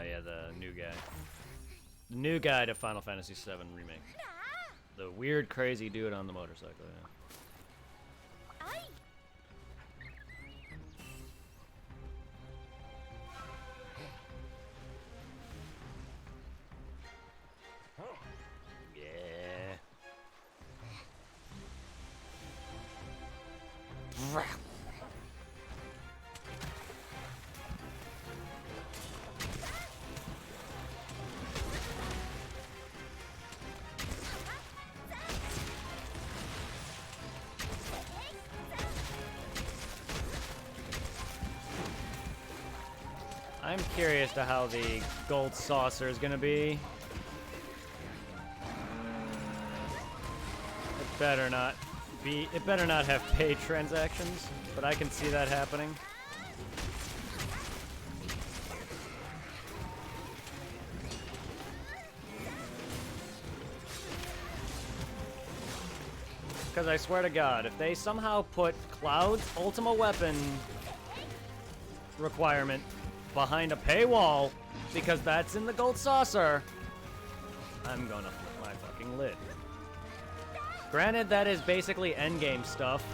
Yeah, the new guy. The new guy to Final Fantasy VII Remake. The weird, crazy dude on the motorcycle, yeah. Yeah. I'm curious to how the gold saucer is gonna be. It better not have paid transactions, but I can see that happening. Because I swear to God, if they somehow put Cloud's Ultima Weapon requirement behind a paywall, because that's in the gold saucer, I'm gonna flip my fucking lid. Granted, that is basically endgame stuff.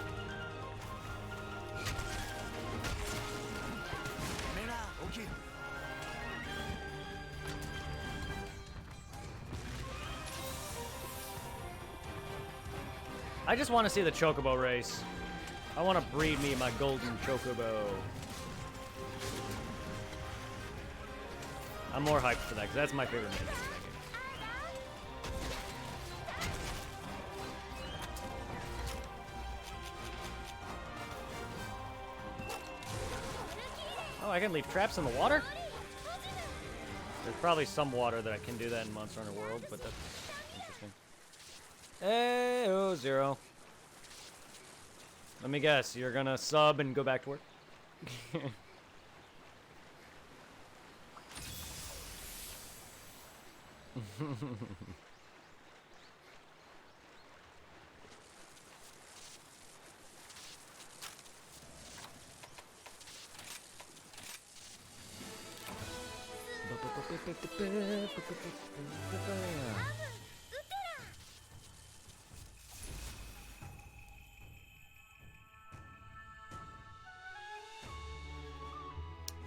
I just want to see the Chocobo race. I want to breed me my golden Chocobo. I'm more hyped for that, because that's my favorite minion. Oh, I can leave traps in the water? There's probably some water that I can do that in Monster Hunter World, but that's interesting. Hey, oh, Zero. Let me guess, you're gonna sub and go back to work?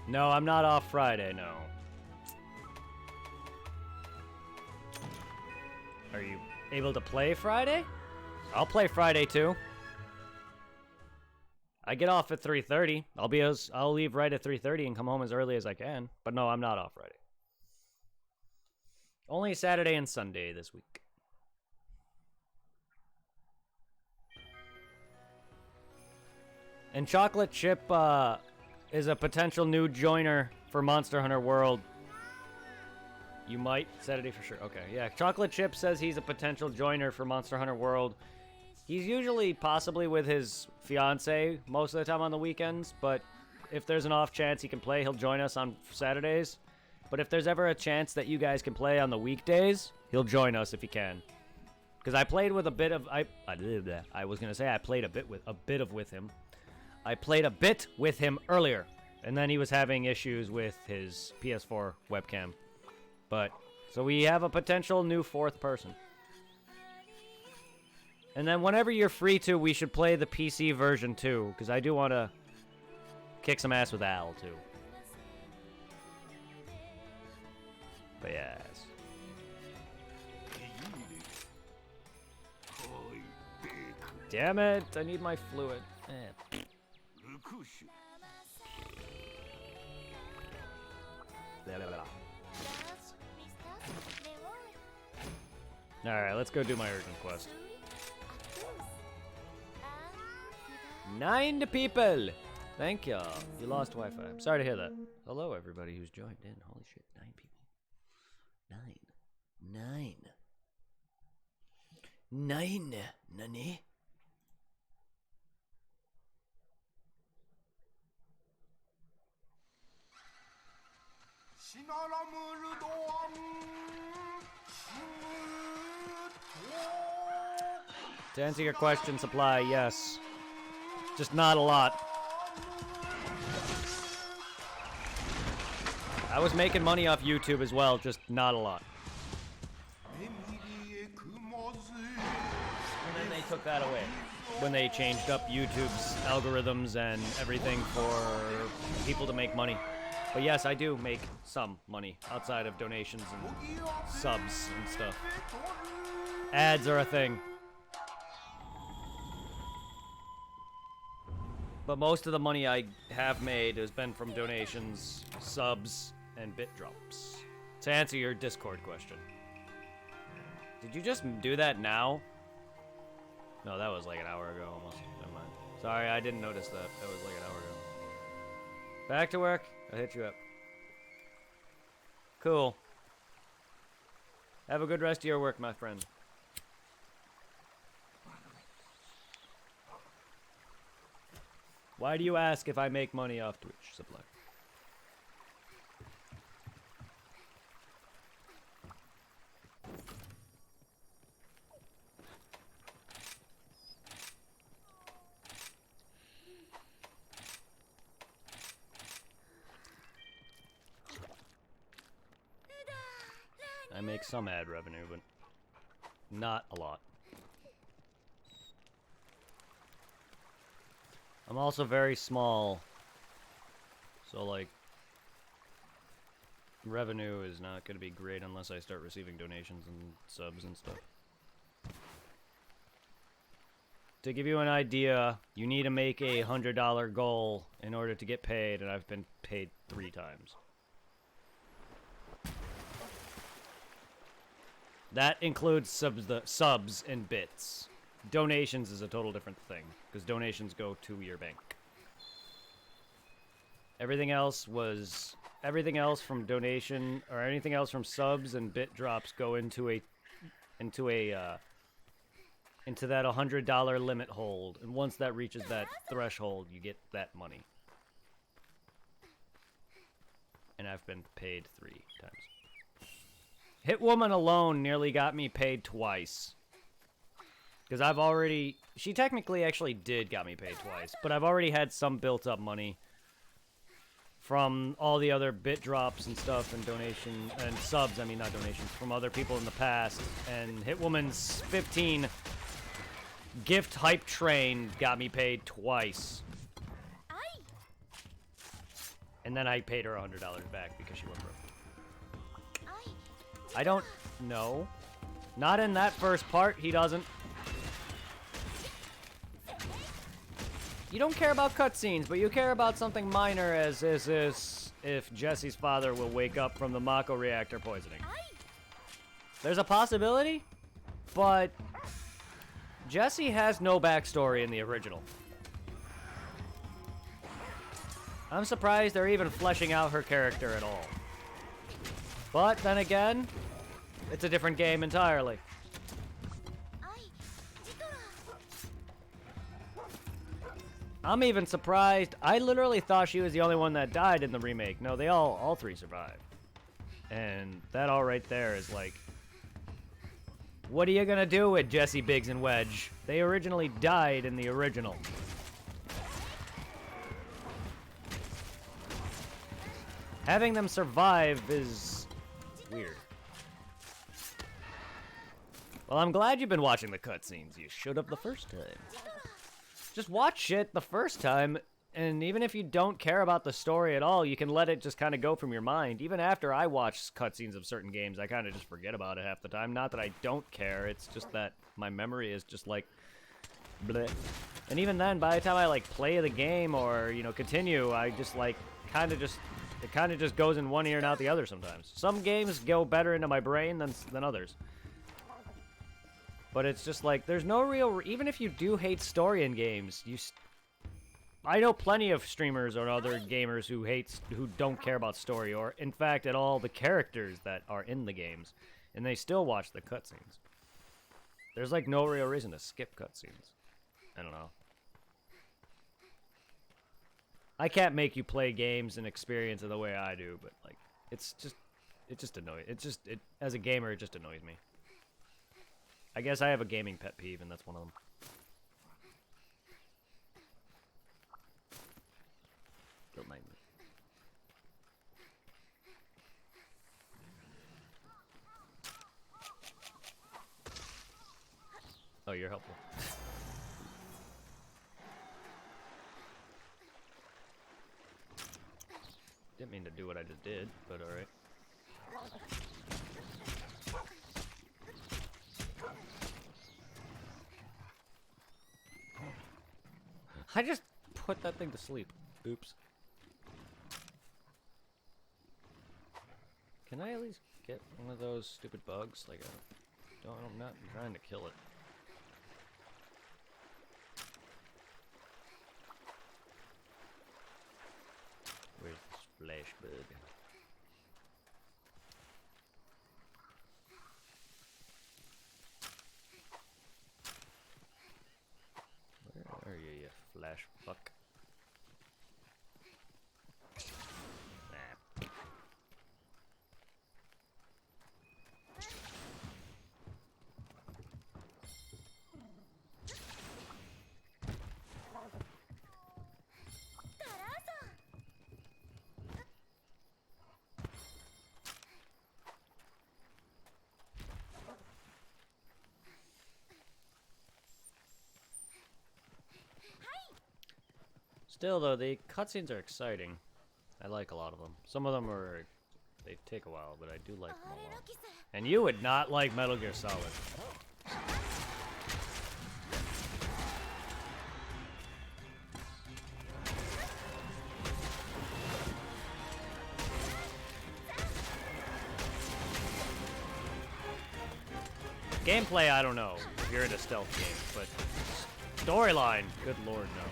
No, I'm not off Friday, no. Are you able to play Friday? I'll play Friday too. I get off at 3:30. I'll leave right at 3:30 and come home as early as I can. But no, I'm not off Friday. Only Saturday and Sunday this week. And Chocolate Chip is a potential new joiner for Monster Hunter World. You might. Saturday for sure. Okay, yeah. Chocolate Chip says he's a potential joiner for Monster Hunter World. He's usually possibly with his fiance most of the time on the weekends, but if there's an off chance he can play, he'll join us on Saturdays. But if there's ever a chance that you guys can play on the weekdays, he'll join us if he can. Because I played with a bit of I was gonna say I played a bit with him. I played a bit with him earlier, and then he was having issues with his PS4 webcam. But so we have a potential new fourth person. And then whenever you're free to, we should play the PC version too, because I do want to kick some ass with Al too. But yes. Damn it, I need my fluid. Alright, let's go do my urgent quest. 9 people! Thank y'all. You lost Wi-Fi. I'm sorry to hear that. Hello, everybody who's joined in. Holy shit, 9 people. 9. 9. Nani? To answer your question, supply, yes. Just not a lot. I was making money off YouTube as well, just not a lot. And then they took that away when they changed up YouTube's algorithms and everything for people to make money. But yes, I do make some money outside of donations and subs and stuff. Ads are a thing. But most of the money I have made has been from donations, subs, and bit drops. To answer your Discord question. Did you just do that now? No, that was like an hour ago almost. Never mind. Sorry, I didn't notice that. That was like an hour ago. Back to work. I'll hit you up. Cool. Have a good rest of your work, my friend. Why do you ask if I make money off Twitch? Supply. I make some ad revenue, but not a lot. I'm also very small, so like revenue is not going to be great unless I start receiving donations and subs and stuff. To give you an idea, you need to make a $100 goal in order to get paid, and I've been paid 3 times. That includes subs and bits. Donations is a total different thing, because donations go to your bank. Everything else from donation, or anything else from subs and bit drops go into that $100 limit hold, and once that reaches that threshold, you get that money. And I've been paid 3 times. Hitwoman alone nearly got me paid twice. Because she technically actually did got me paid twice, but I've already had some built up money from all the other bit drops and stuff and donation, and subs, I mean not donations, from other people in the past. And Hitwoman's 15 gift hype train got me paid twice. And then I paid her $100 back because she went broke. I don't know. Not in that first part, he doesn't. You don't care about cutscenes, but you care about something minor as if Jesse's father will wake up from the Mako reactor poisoning. There's a possibility, but Jessie has no backstory in the original. I'm surprised they're even fleshing out her character at all. But then again, it's a different game entirely. I'm even surprised. I literally thought she was the only one that died in the remake. No, they all 3 survived. And that all right there is like, what are you gonna do with Jesse, Biggs, and Wedge? They originally died in the original. Having them survive is weird. Well, I'm glad you've been watching the cutscenes. You showed up the first time. Just watch it the first time, and even if you don't care about the story at all, you can let it just kind of go from your mind. Even after I watch cutscenes of certain games, I kind of just forget about it half the time. Not that I don't care, it's just that my memory is just like bleh. And even then, by the time I like play the game or, you know, continue, I just like it kind of just goes in one ear and out the other sometimes. Some games go better into my brain than others. But it's just like, there's no real... Even if you do hate story in games, I know plenty of streamers or other gamers who don't care about story, or, in fact, at all the characters that are in the games, and they still watch the cutscenes. There's, like, no real reason to skip cutscenes. I don't know. I can't make you play games and experience it the way I do, but, like, it just annoys... as a gamer, it just annoys me. I guess I have a gaming pet peeve, and that's one of them. Don't mind me. Oh, you're helpful. Didn't mean to do what I just did, but alright. I just put that thing to sleep. Oops. Can I at least get one of those stupid bugs? Like, I'm not trying to kill it. Where's this flash bug? Where are you, you flash fuck? Nah. Still, though, the cutscenes are exciting. I like a lot of them. Some of them are... they take a while, but I do like them a lot. And you would not like Metal Gear Solid. Gameplay, I don't know. If you're in a stealth game, but storyline, good lord, no.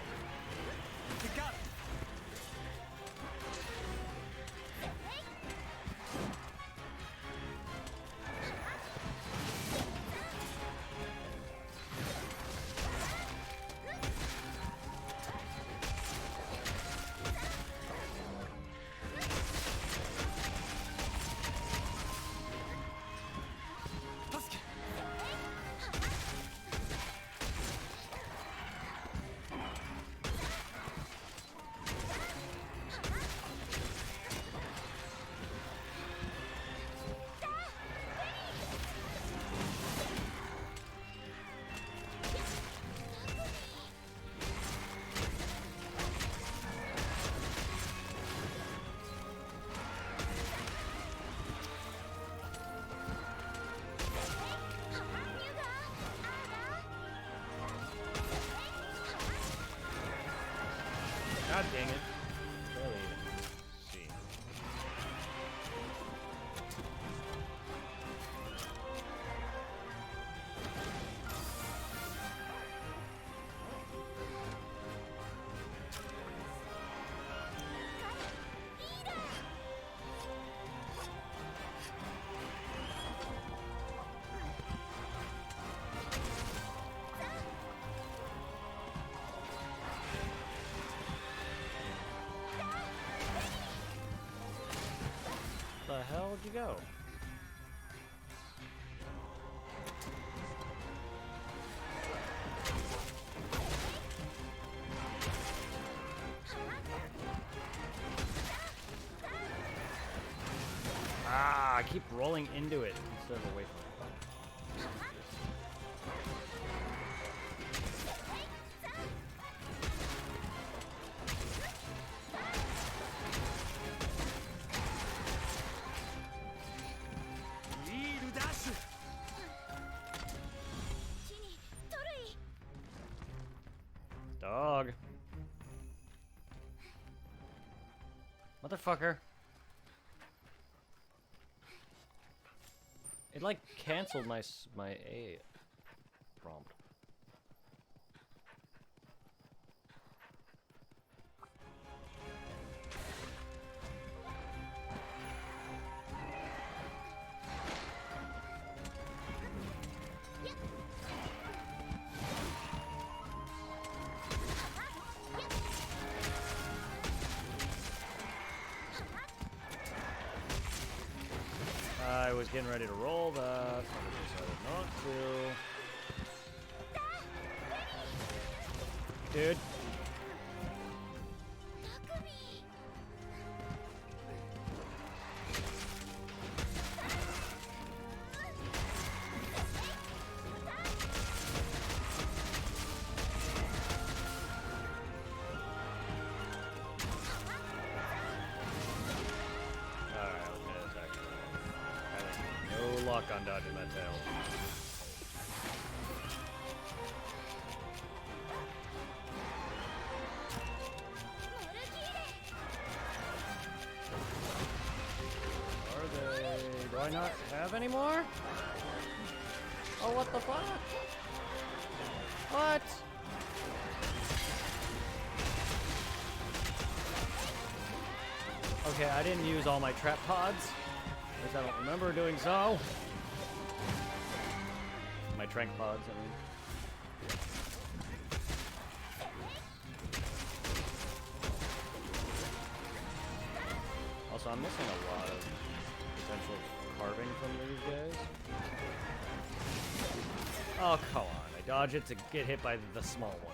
God dang it. Barely even see. Where the hell did you go? Ah, I keep rolling into it instead of away from it. Dog. Motherfucker. It like canceled my A prompt. I was getting ready to roll that, but I decided not to. Dude. Luck on dodging that tail. I not have any more? Oh, what the fuck? What? Okay, I didn't use all my trap pods. At least I don't remember doing so. My trank pods, I mean. Also, I'm missing a lot of potential carving from these guys. Oh, come on. I dodge it to get hit by the small one.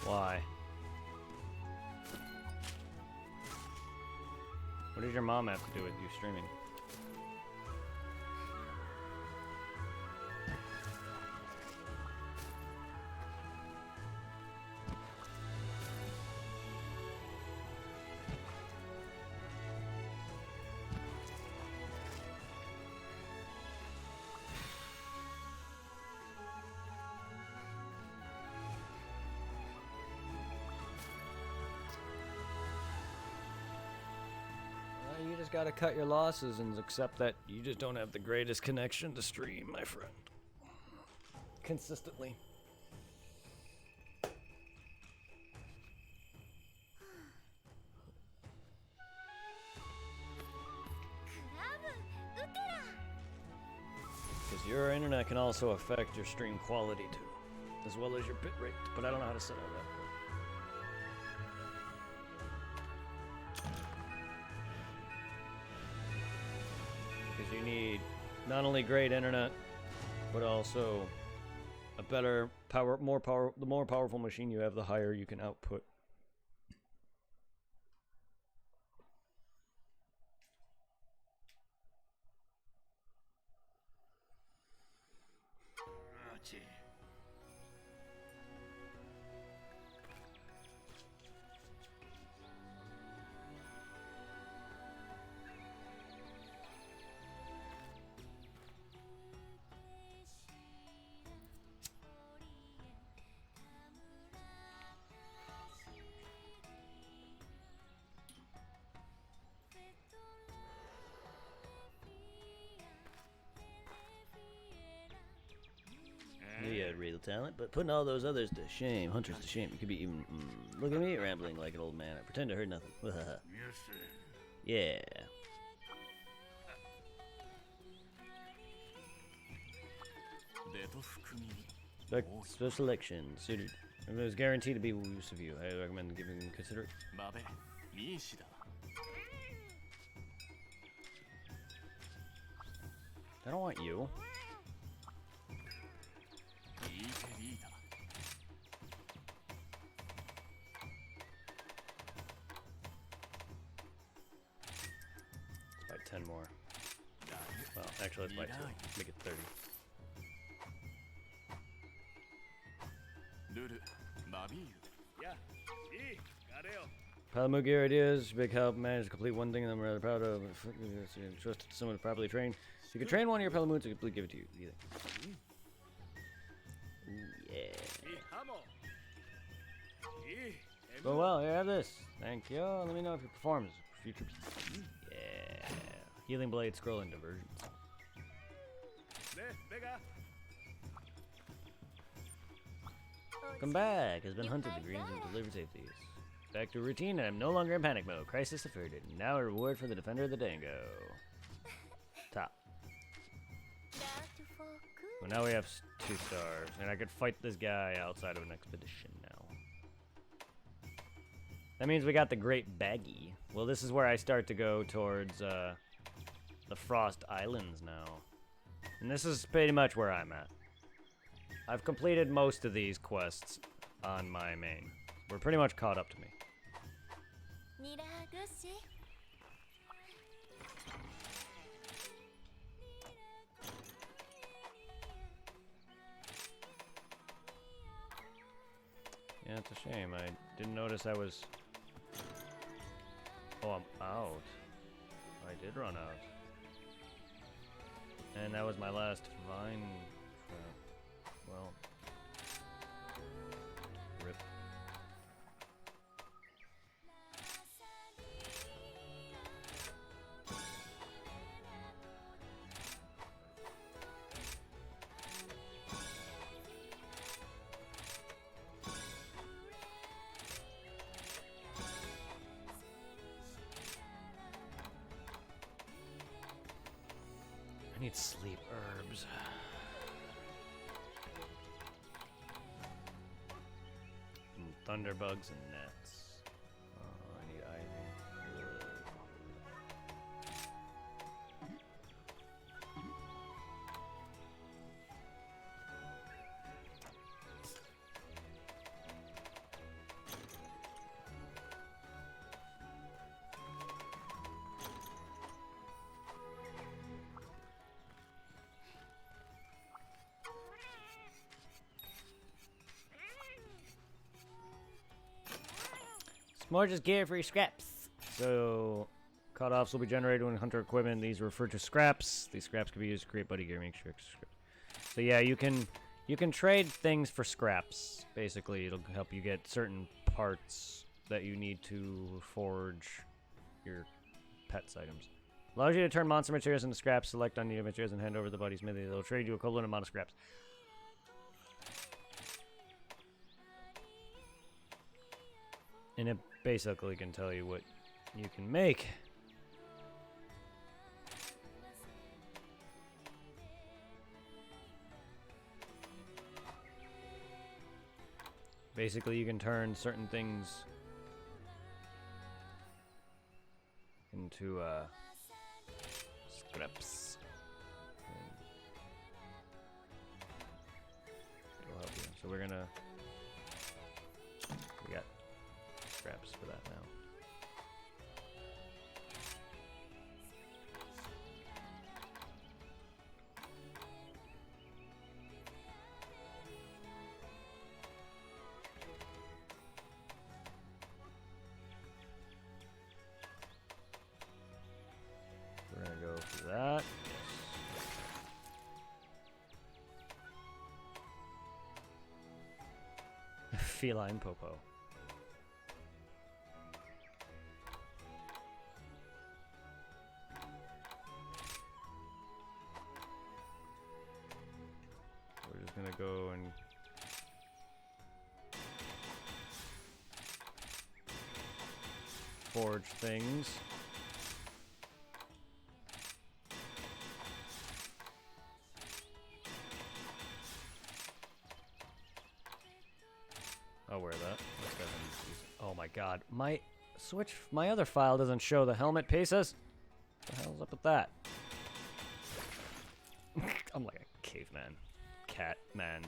Why? What does your mom have to do with you streaming? You just gotta cut your losses and accept that you just don't have the greatest connection to stream, my friend. Consistently. Because your internet can also affect your stream quality too, as well as your bitrate, but I don't know how to set all that. You need not only great internet, but also a better power, more power. The more powerful machine you have, the higher you can output. You had real talent, but putting all those others to shame, hunters to shame. You could be even. Look at me rambling like an old man. I pretend I heard nothing. Yeah. Special selection suited. If it was guaranteed to be use of you, I recommend giving consider it. I don't want you. Let's buy 10 more. Well, actually, let's buy 2. Make it 30. Palamute gear ideas, big help, manage to complete one thing I'm rather proud of. Trust someone to properly train. If you can train one of your Palamutes, I can give it to you. Either. Ooh, yeah. Oh well, here, have this. Thank you. Let me know if it performs. Future. Yeah. Healing blade, scrolling diversion. Come back. Has been hunted. The greens and delivered safety. Back to routine. I'm no longer in panic mode. Crisis averted. Now a reward for the defender of the Dango. Top. Well, now we have 2 stars, and I could fight this guy outside of an expedition now. That means we got the Great Baggy. Well, this is where I start to go towards the Frost Islands now. And this is pretty much where I'm at. I've completed most of these quests on my main. We're pretty much caught up to me. Yeah, it's a shame. I didn't notice I was... Oh, I'm out. I did run out. And that was my last vine trap. Well... Rip. I need sleep herbs. And thunderbugs and nets. Oh, I need ivy. More just gear for your scraps. So, cutoffs will be generated when hunter equipment. These refer to scraps. These scraps can be used to create buddy gear. Make sure. So yeah, you can trade things for scraps. Basically, it'll help you get certain parts that you need to forge your pets items. Allows you to turn monster materials into scraps. Select unneeded materials and hand over the buddy's smithy. They'll trade you equivalent amount of scraps. And it basically can tell you what you can make. Basically, you can turn certain things into scraps. It'll help you. So we got scraps for that now. We're gonna go for that. Yes. Feline popo. We're just gonna go and forge things. I'll wear that. Oh my god. My other file doesn't show the helmet pieces. What the hell's up with that? I'm like a caveman. Cat man.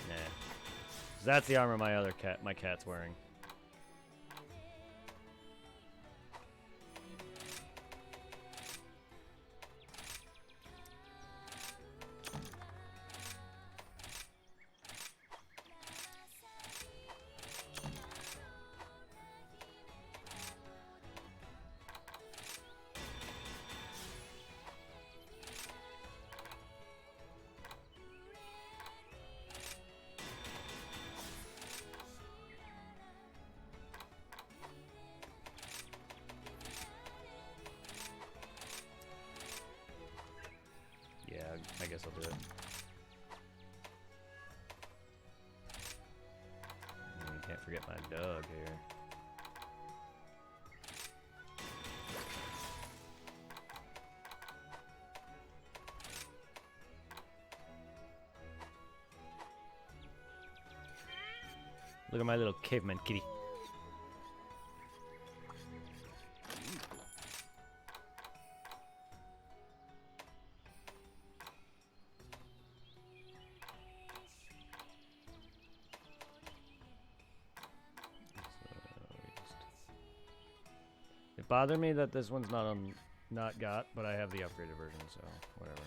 Nah. That's the armor my cat's wearing. Yeah, I guess I'll do it. You can't forget my dog here. Look at my little caveman kitty. It bothered me that this one's not got, but I have the upgraded version, so whatever.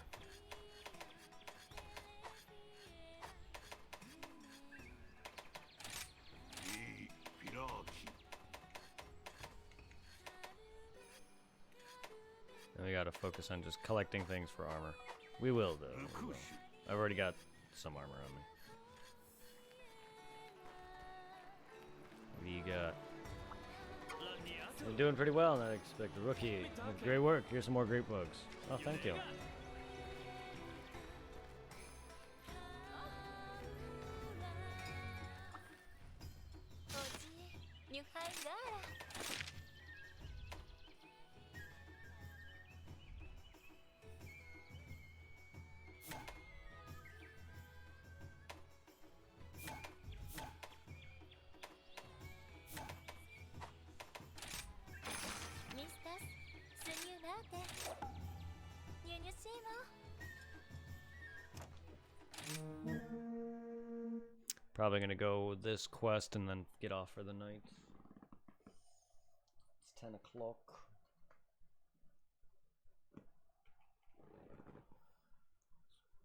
Then we gotta focus on just collecting things for armor. We will, though. We will. I've already got some armor on me. We got... You're doing pretty well, and I expect a rookie. Great work. Here's some more great bugs. Oh, thank you. Probably gonna go with this quest and then get off for the night. It's 10 o'clock.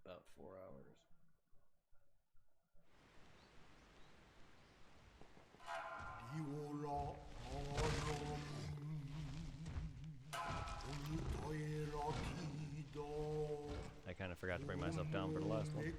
About 4 hours. I kind of forgot to bring myself down for the last one.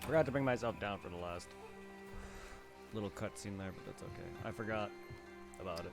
Forgot to bring myself down for the last little cutscene there, but that's okay. I forgot about it.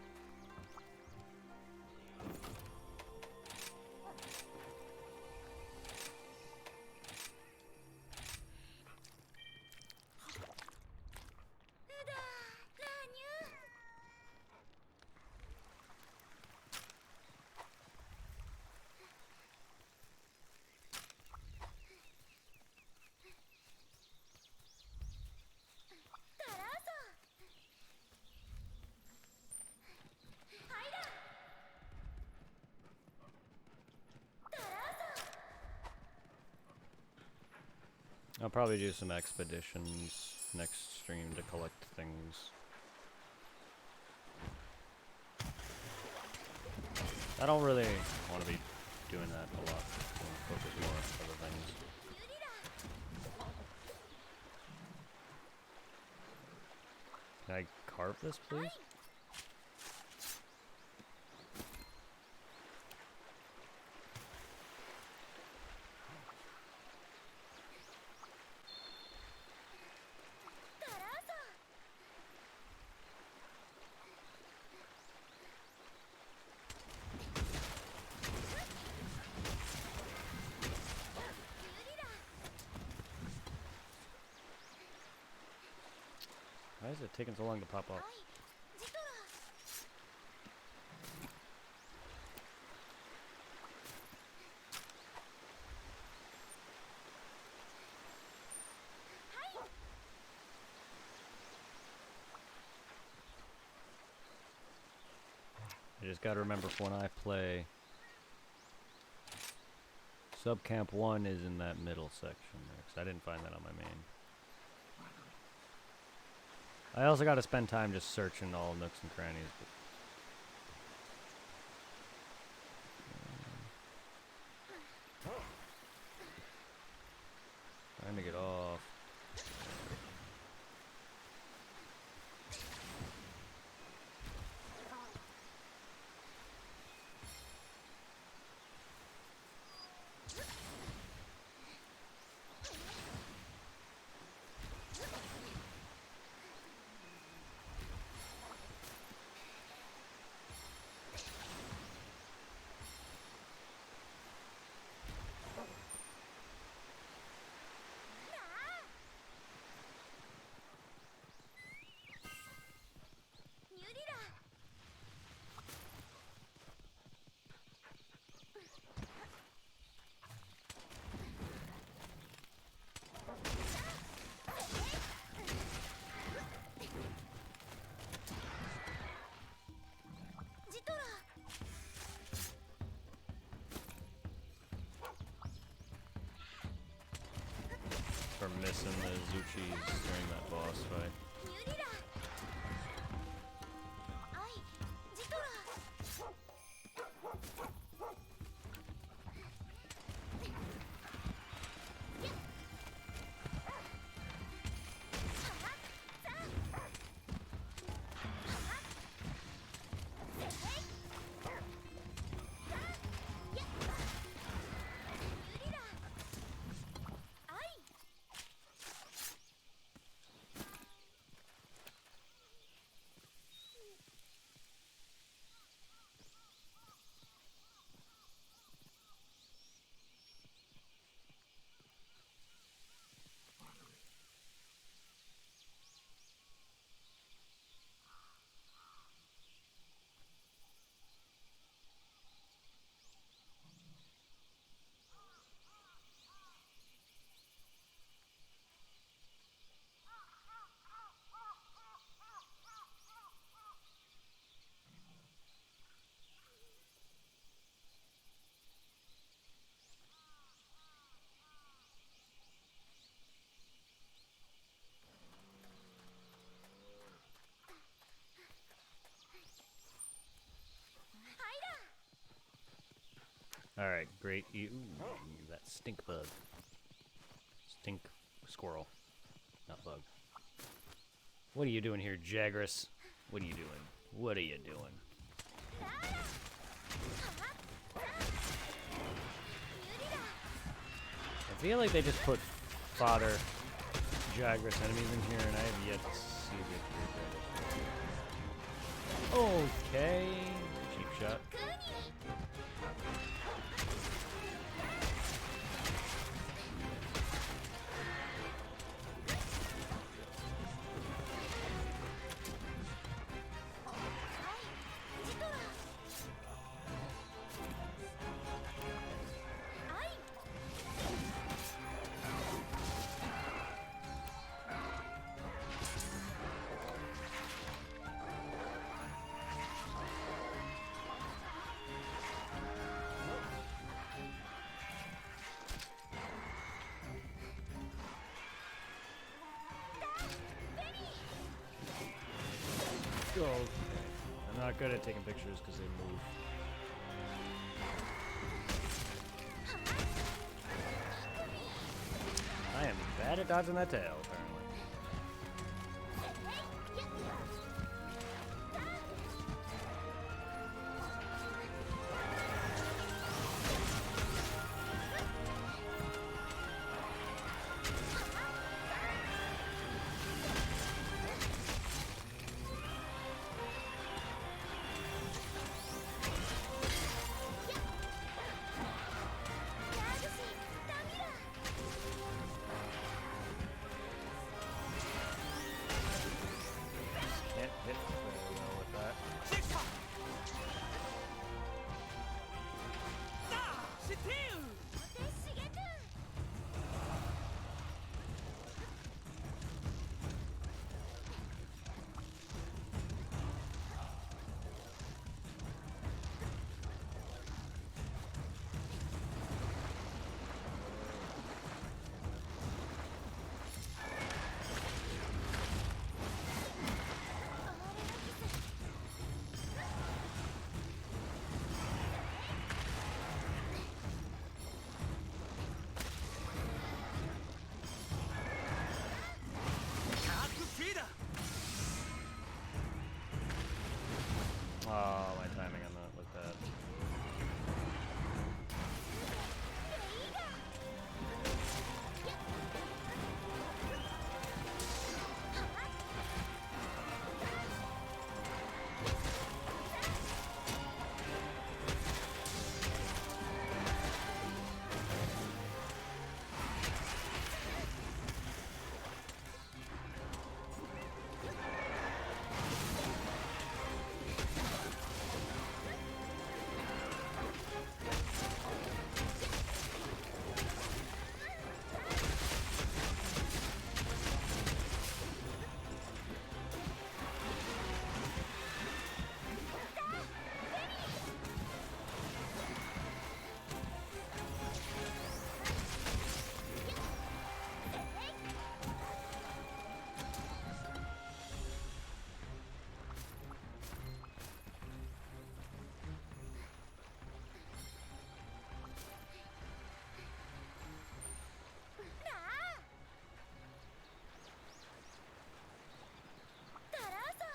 I'll probably do some expeditions next stream to collect things. I don't really want to be doing that a lot. I want to focus more on other things. Can I carve this, please? Why is it taking so long to pop up? I just gotta remember for when I play. Subcamp 1 is in that middle section there, 'cause I didn't find that on my main. I also got to spend time just searching all nooks and crannies. Trying to get off. for missing the Zuchis during that boss fight. Alright, great. Ooh, that stink bug. Stink squirrel. Not bug. What are you doing here, Jagras? What are you doing? What are you doing? I feel like they just put fodder Jagras enemies in here, and I have yet to see the Okay. Cheap shot. Okay. I'm not good at taking pictures because they move. I am bad at dodging that tail, apparently.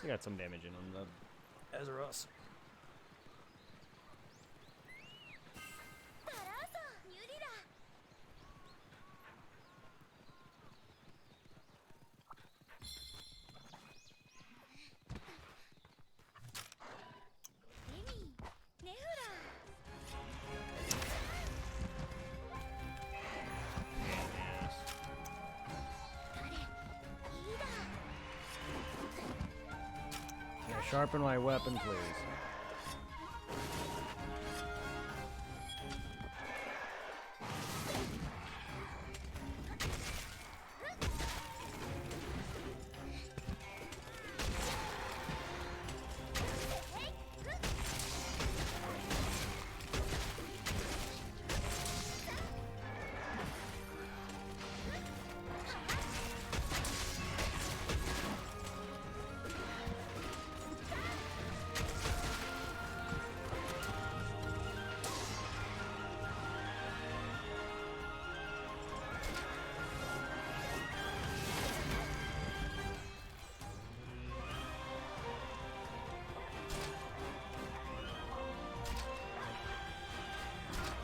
I got some damage in on the Azeroth. Sharpen my weapon, please.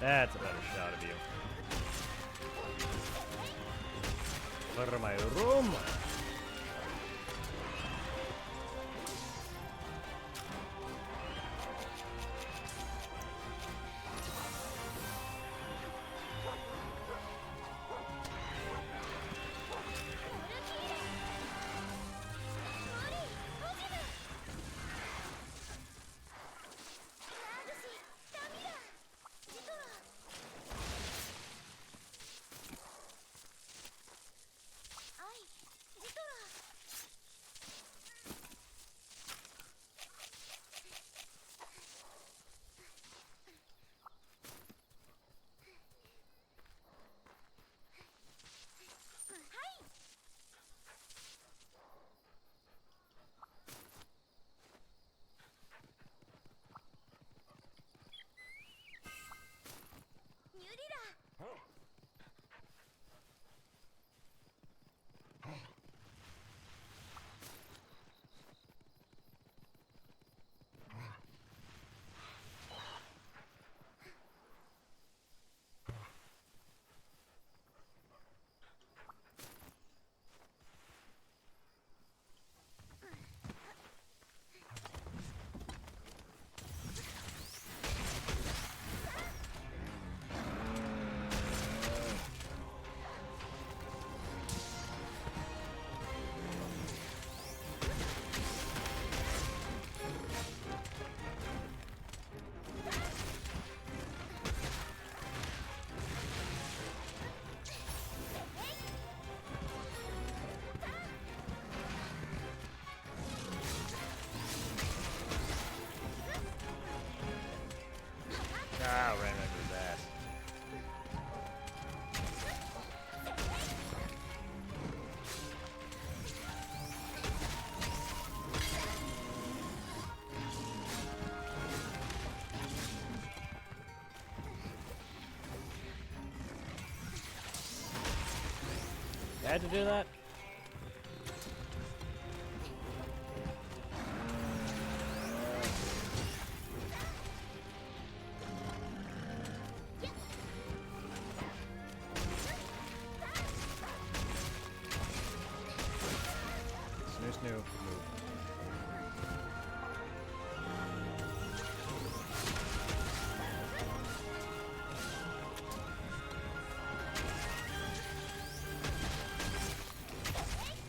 That's a better shot of you. For my room! Ah, ran under his ass. I had to do that? Snoo-Snoo, move.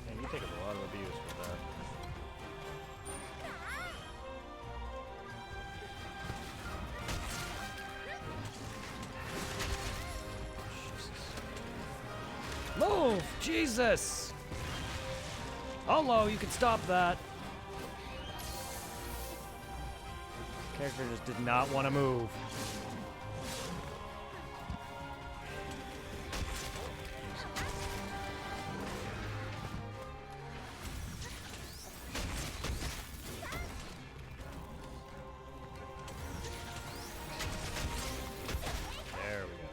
Man, you take a lot of abuse with that. Move! Jesus! Hello, you can stop that. Character just did not want to move. There we go.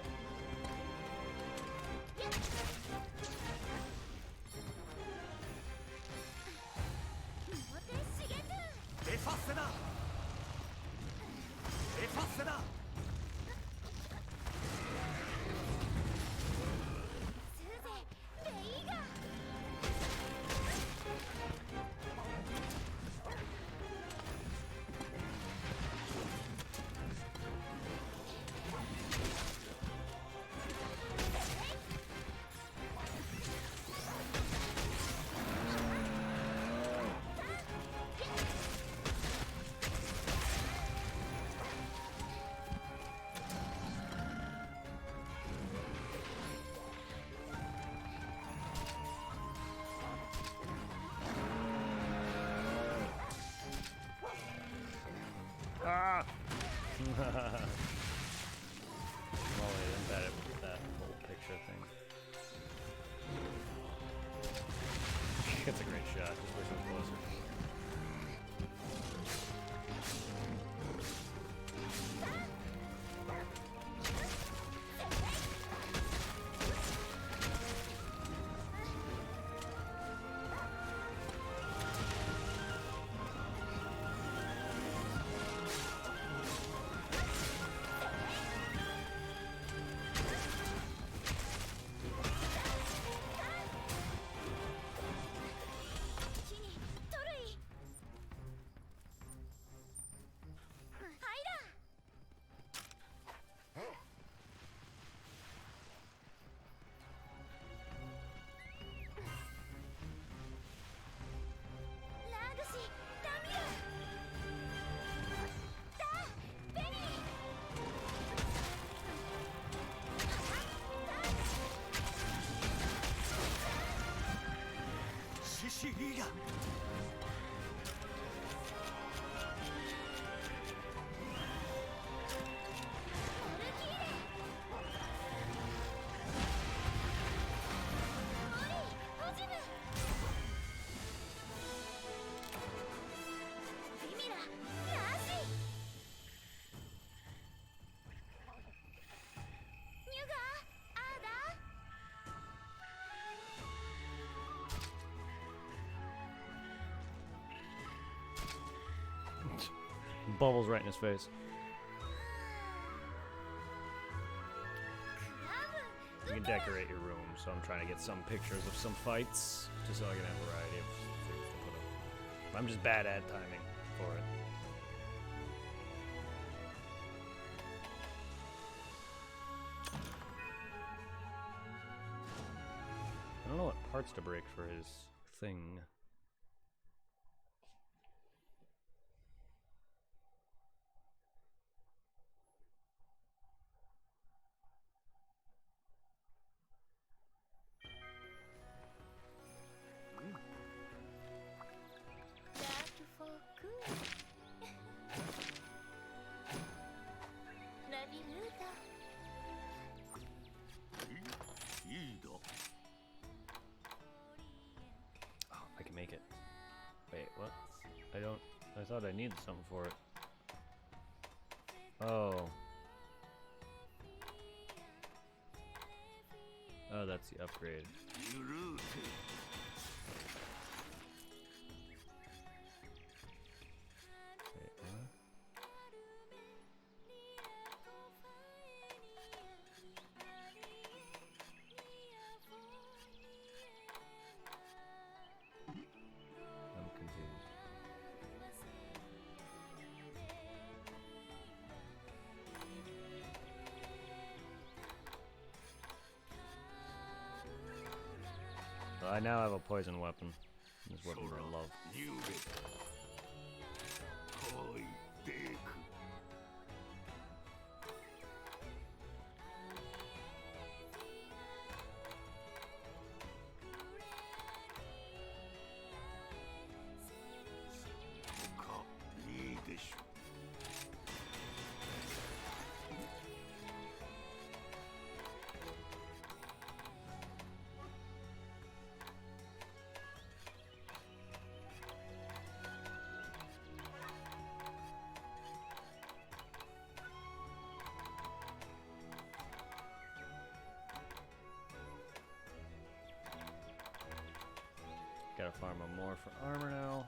isn't that whole picture thing? It's a great shot. Just wish it was closer. Bubbles right in his face. You can decorate your room, so I'm trying to get some pictures of some fights, just so I can have a variety of things to put up. I'm just bad at timing for it. I don't know what parts to break for his thing. Make it. Wait, what? I thought I needed something for it. Oh. Oh, that's the upgrade. Wait, what? I'm confused. Well, I now have a poison weapon. This weapon I love. Gotta farm more for armor now.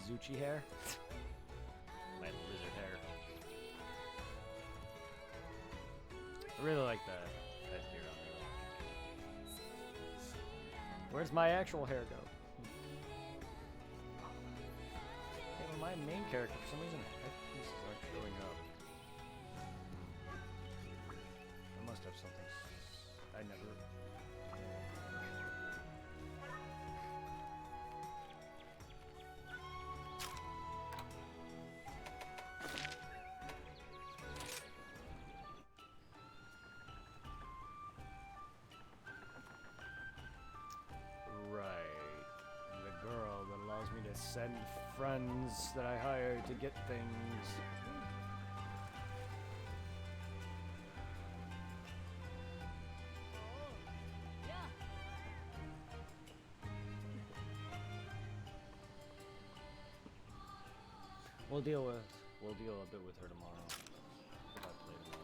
Zuchi hair. My lizard hair. I really like that headgear on me. Where's my actual hair go? Hey, well, my main character, for some reason, headpieces aren't showing up. I must have something. I never. Send friends that I hire to get things. We'll deal a bit with her tomorrow. If I play tomorrow.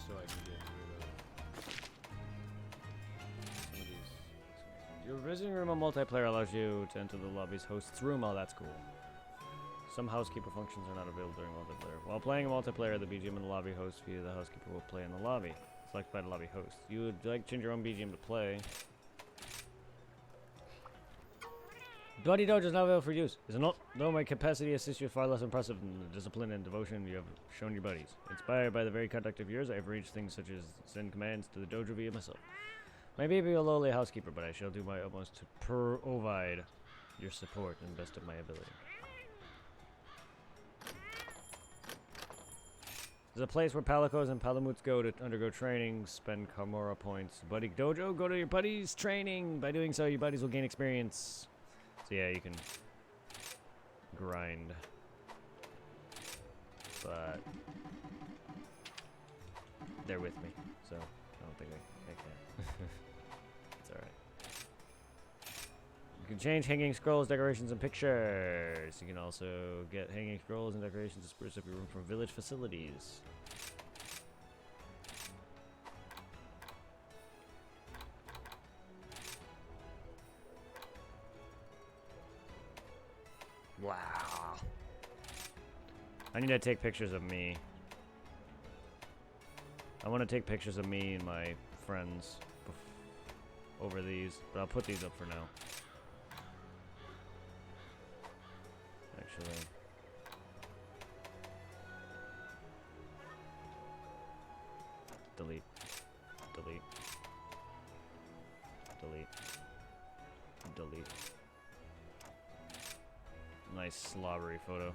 So I can get rid of some of these. Your visiting room on multiplayer allows you to enter the lobby's host's room. Oh, that's cool. Some housekeeper functions are not available during multiplayer. While playing a multiplayer, the BGM in the lobby host via the housekeeper will play in the lobby. Selected by the lobby host. You would like to change your own BGM to play. Bloody Dojo is not available for use. Is it not? Though my capacity assists you far less impressive than the discipline and devotion you have shown your buddies. Inspired by the very conduct of yours, I have reached things such as send commands to the dojo via myself. My baby a lowly housekeeper, but I shall do my utmost to provide your support and best of my ability. There's a place where Palicos and Palamuts go to undergo training, spend Kamora points. Buddy Dojo, go to your buddy's training. By doing so, your buddies will gain experience. So yeah, you can grind, but they're with me, so I don't think I can. It's alright. You can change hanging scrolls, decorations, and pictures. You can also get hanging scrolls and decorations to spruce up your room from village facilities. Wow. I need to take pictures of me. I want to take pictures of me and my friends over these, but I'll put these up for now. Actually. Delete. Delete. Delete. Delete. Nice slobbery photo.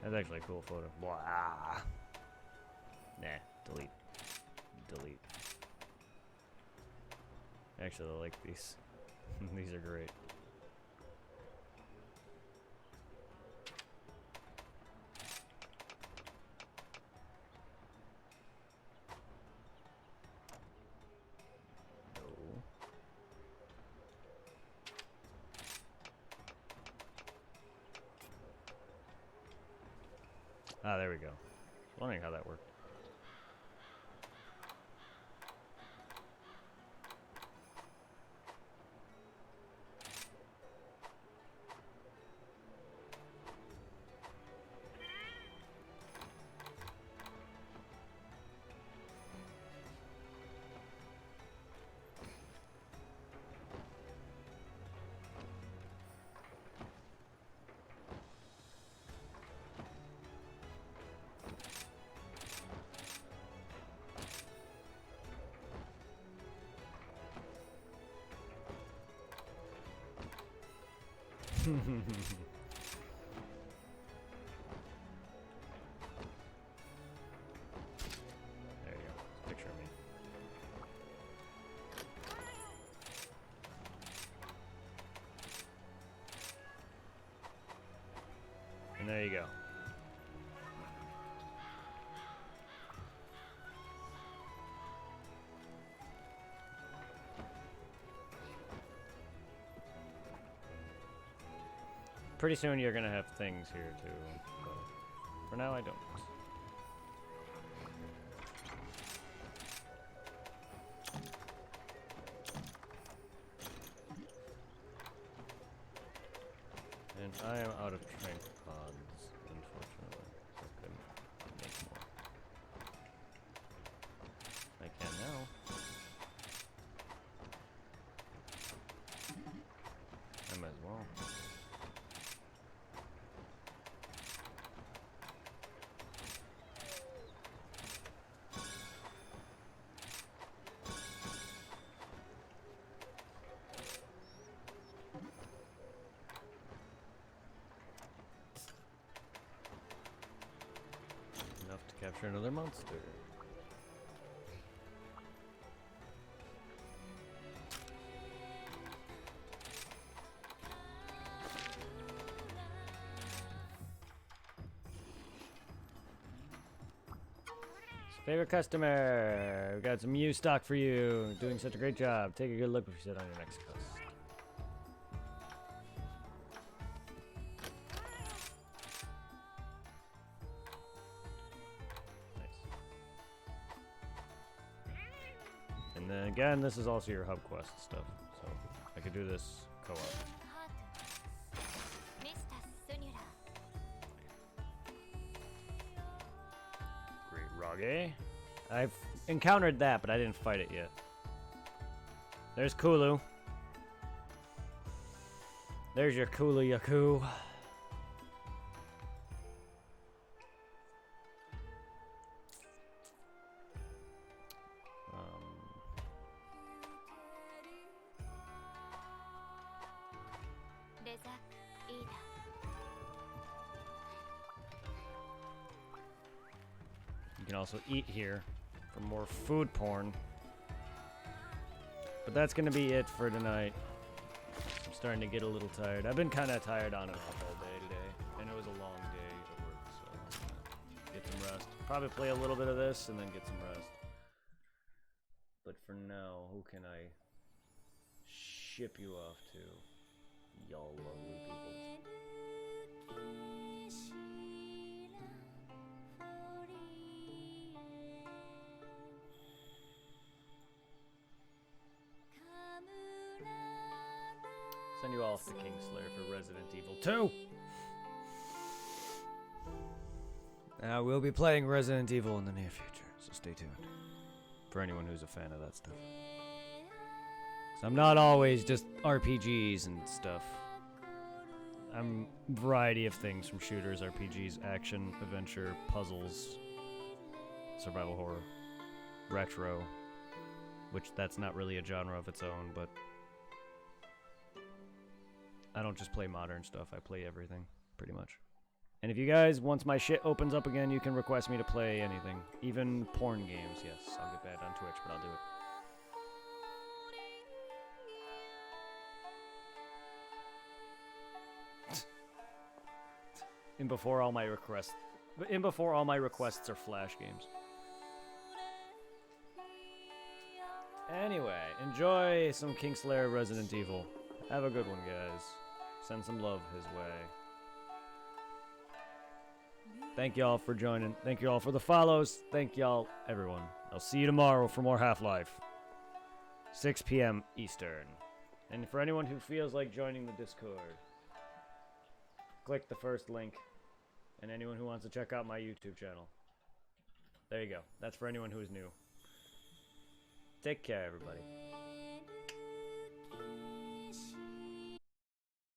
That's actually a cool photo. Blah. Nah, delete. Delete. Actually, I like these. These are great. Ah, there we go. Wondering how that worked. There you go. Picture of me. And there you go. Pretty soon you're gonna have things here too, but for now I don't. And I am out of trank pods, unfortunately. So I couldn't make more. I can now. I might as well. Enough to capture another monster. Favorite customer, we got some U stock for you. Doing such a great job. Take a good look before you sit on your next quest. Nice. And then again, this is also your hub quest stuff, so I could do this co-op. Rage. I've encountered that, but I didn't fight it yet. There's Kulu. There's your Kulu Yaku. You can also eat here for more food porn. But that's gonna be it for tonight. I'm starting to get a little tired. I've been kind of tired on and off all day today. And it was a long day at work, so I'm gonna get some rest. Probably play a little bit of this and then get some rest. But for now, who can I ship you off to? Y'all lovely people. Send you off to Kingslayer for Resident Evil 2. We'll be playing Resident Evil in the near future, so stay tuned. For anyone who's a fan of that stuff. So I'm not always just RPGs and stuff. I'm a variety of things from shooters, RPGs, action, adventure, puzzles, survival horror, retro, which that's not really a genre of its own, but I don't just play modern stuff, I play everything, pretty much. And if you guys, once my shit opens up again, you can request me to play anything. Even porn games, yes. I'll get that on Twitch, but I'll do it. And before all my requests are Flash games. Anyway, enjoy some Kingslayer Resident Evil. Have a good one, guys. Send some love his way. Thank y'all for joining. Thank y'all for the follows. Thank y'all, everyone. I'll see you tomorrow for more Half-Life. 6 p.m. Eastern. And for anyone who feels like joining the Discord, click the first link. And anyone who wants to check out my YouTube channel. There you go. That's for anyone who is new. Take care, everybody.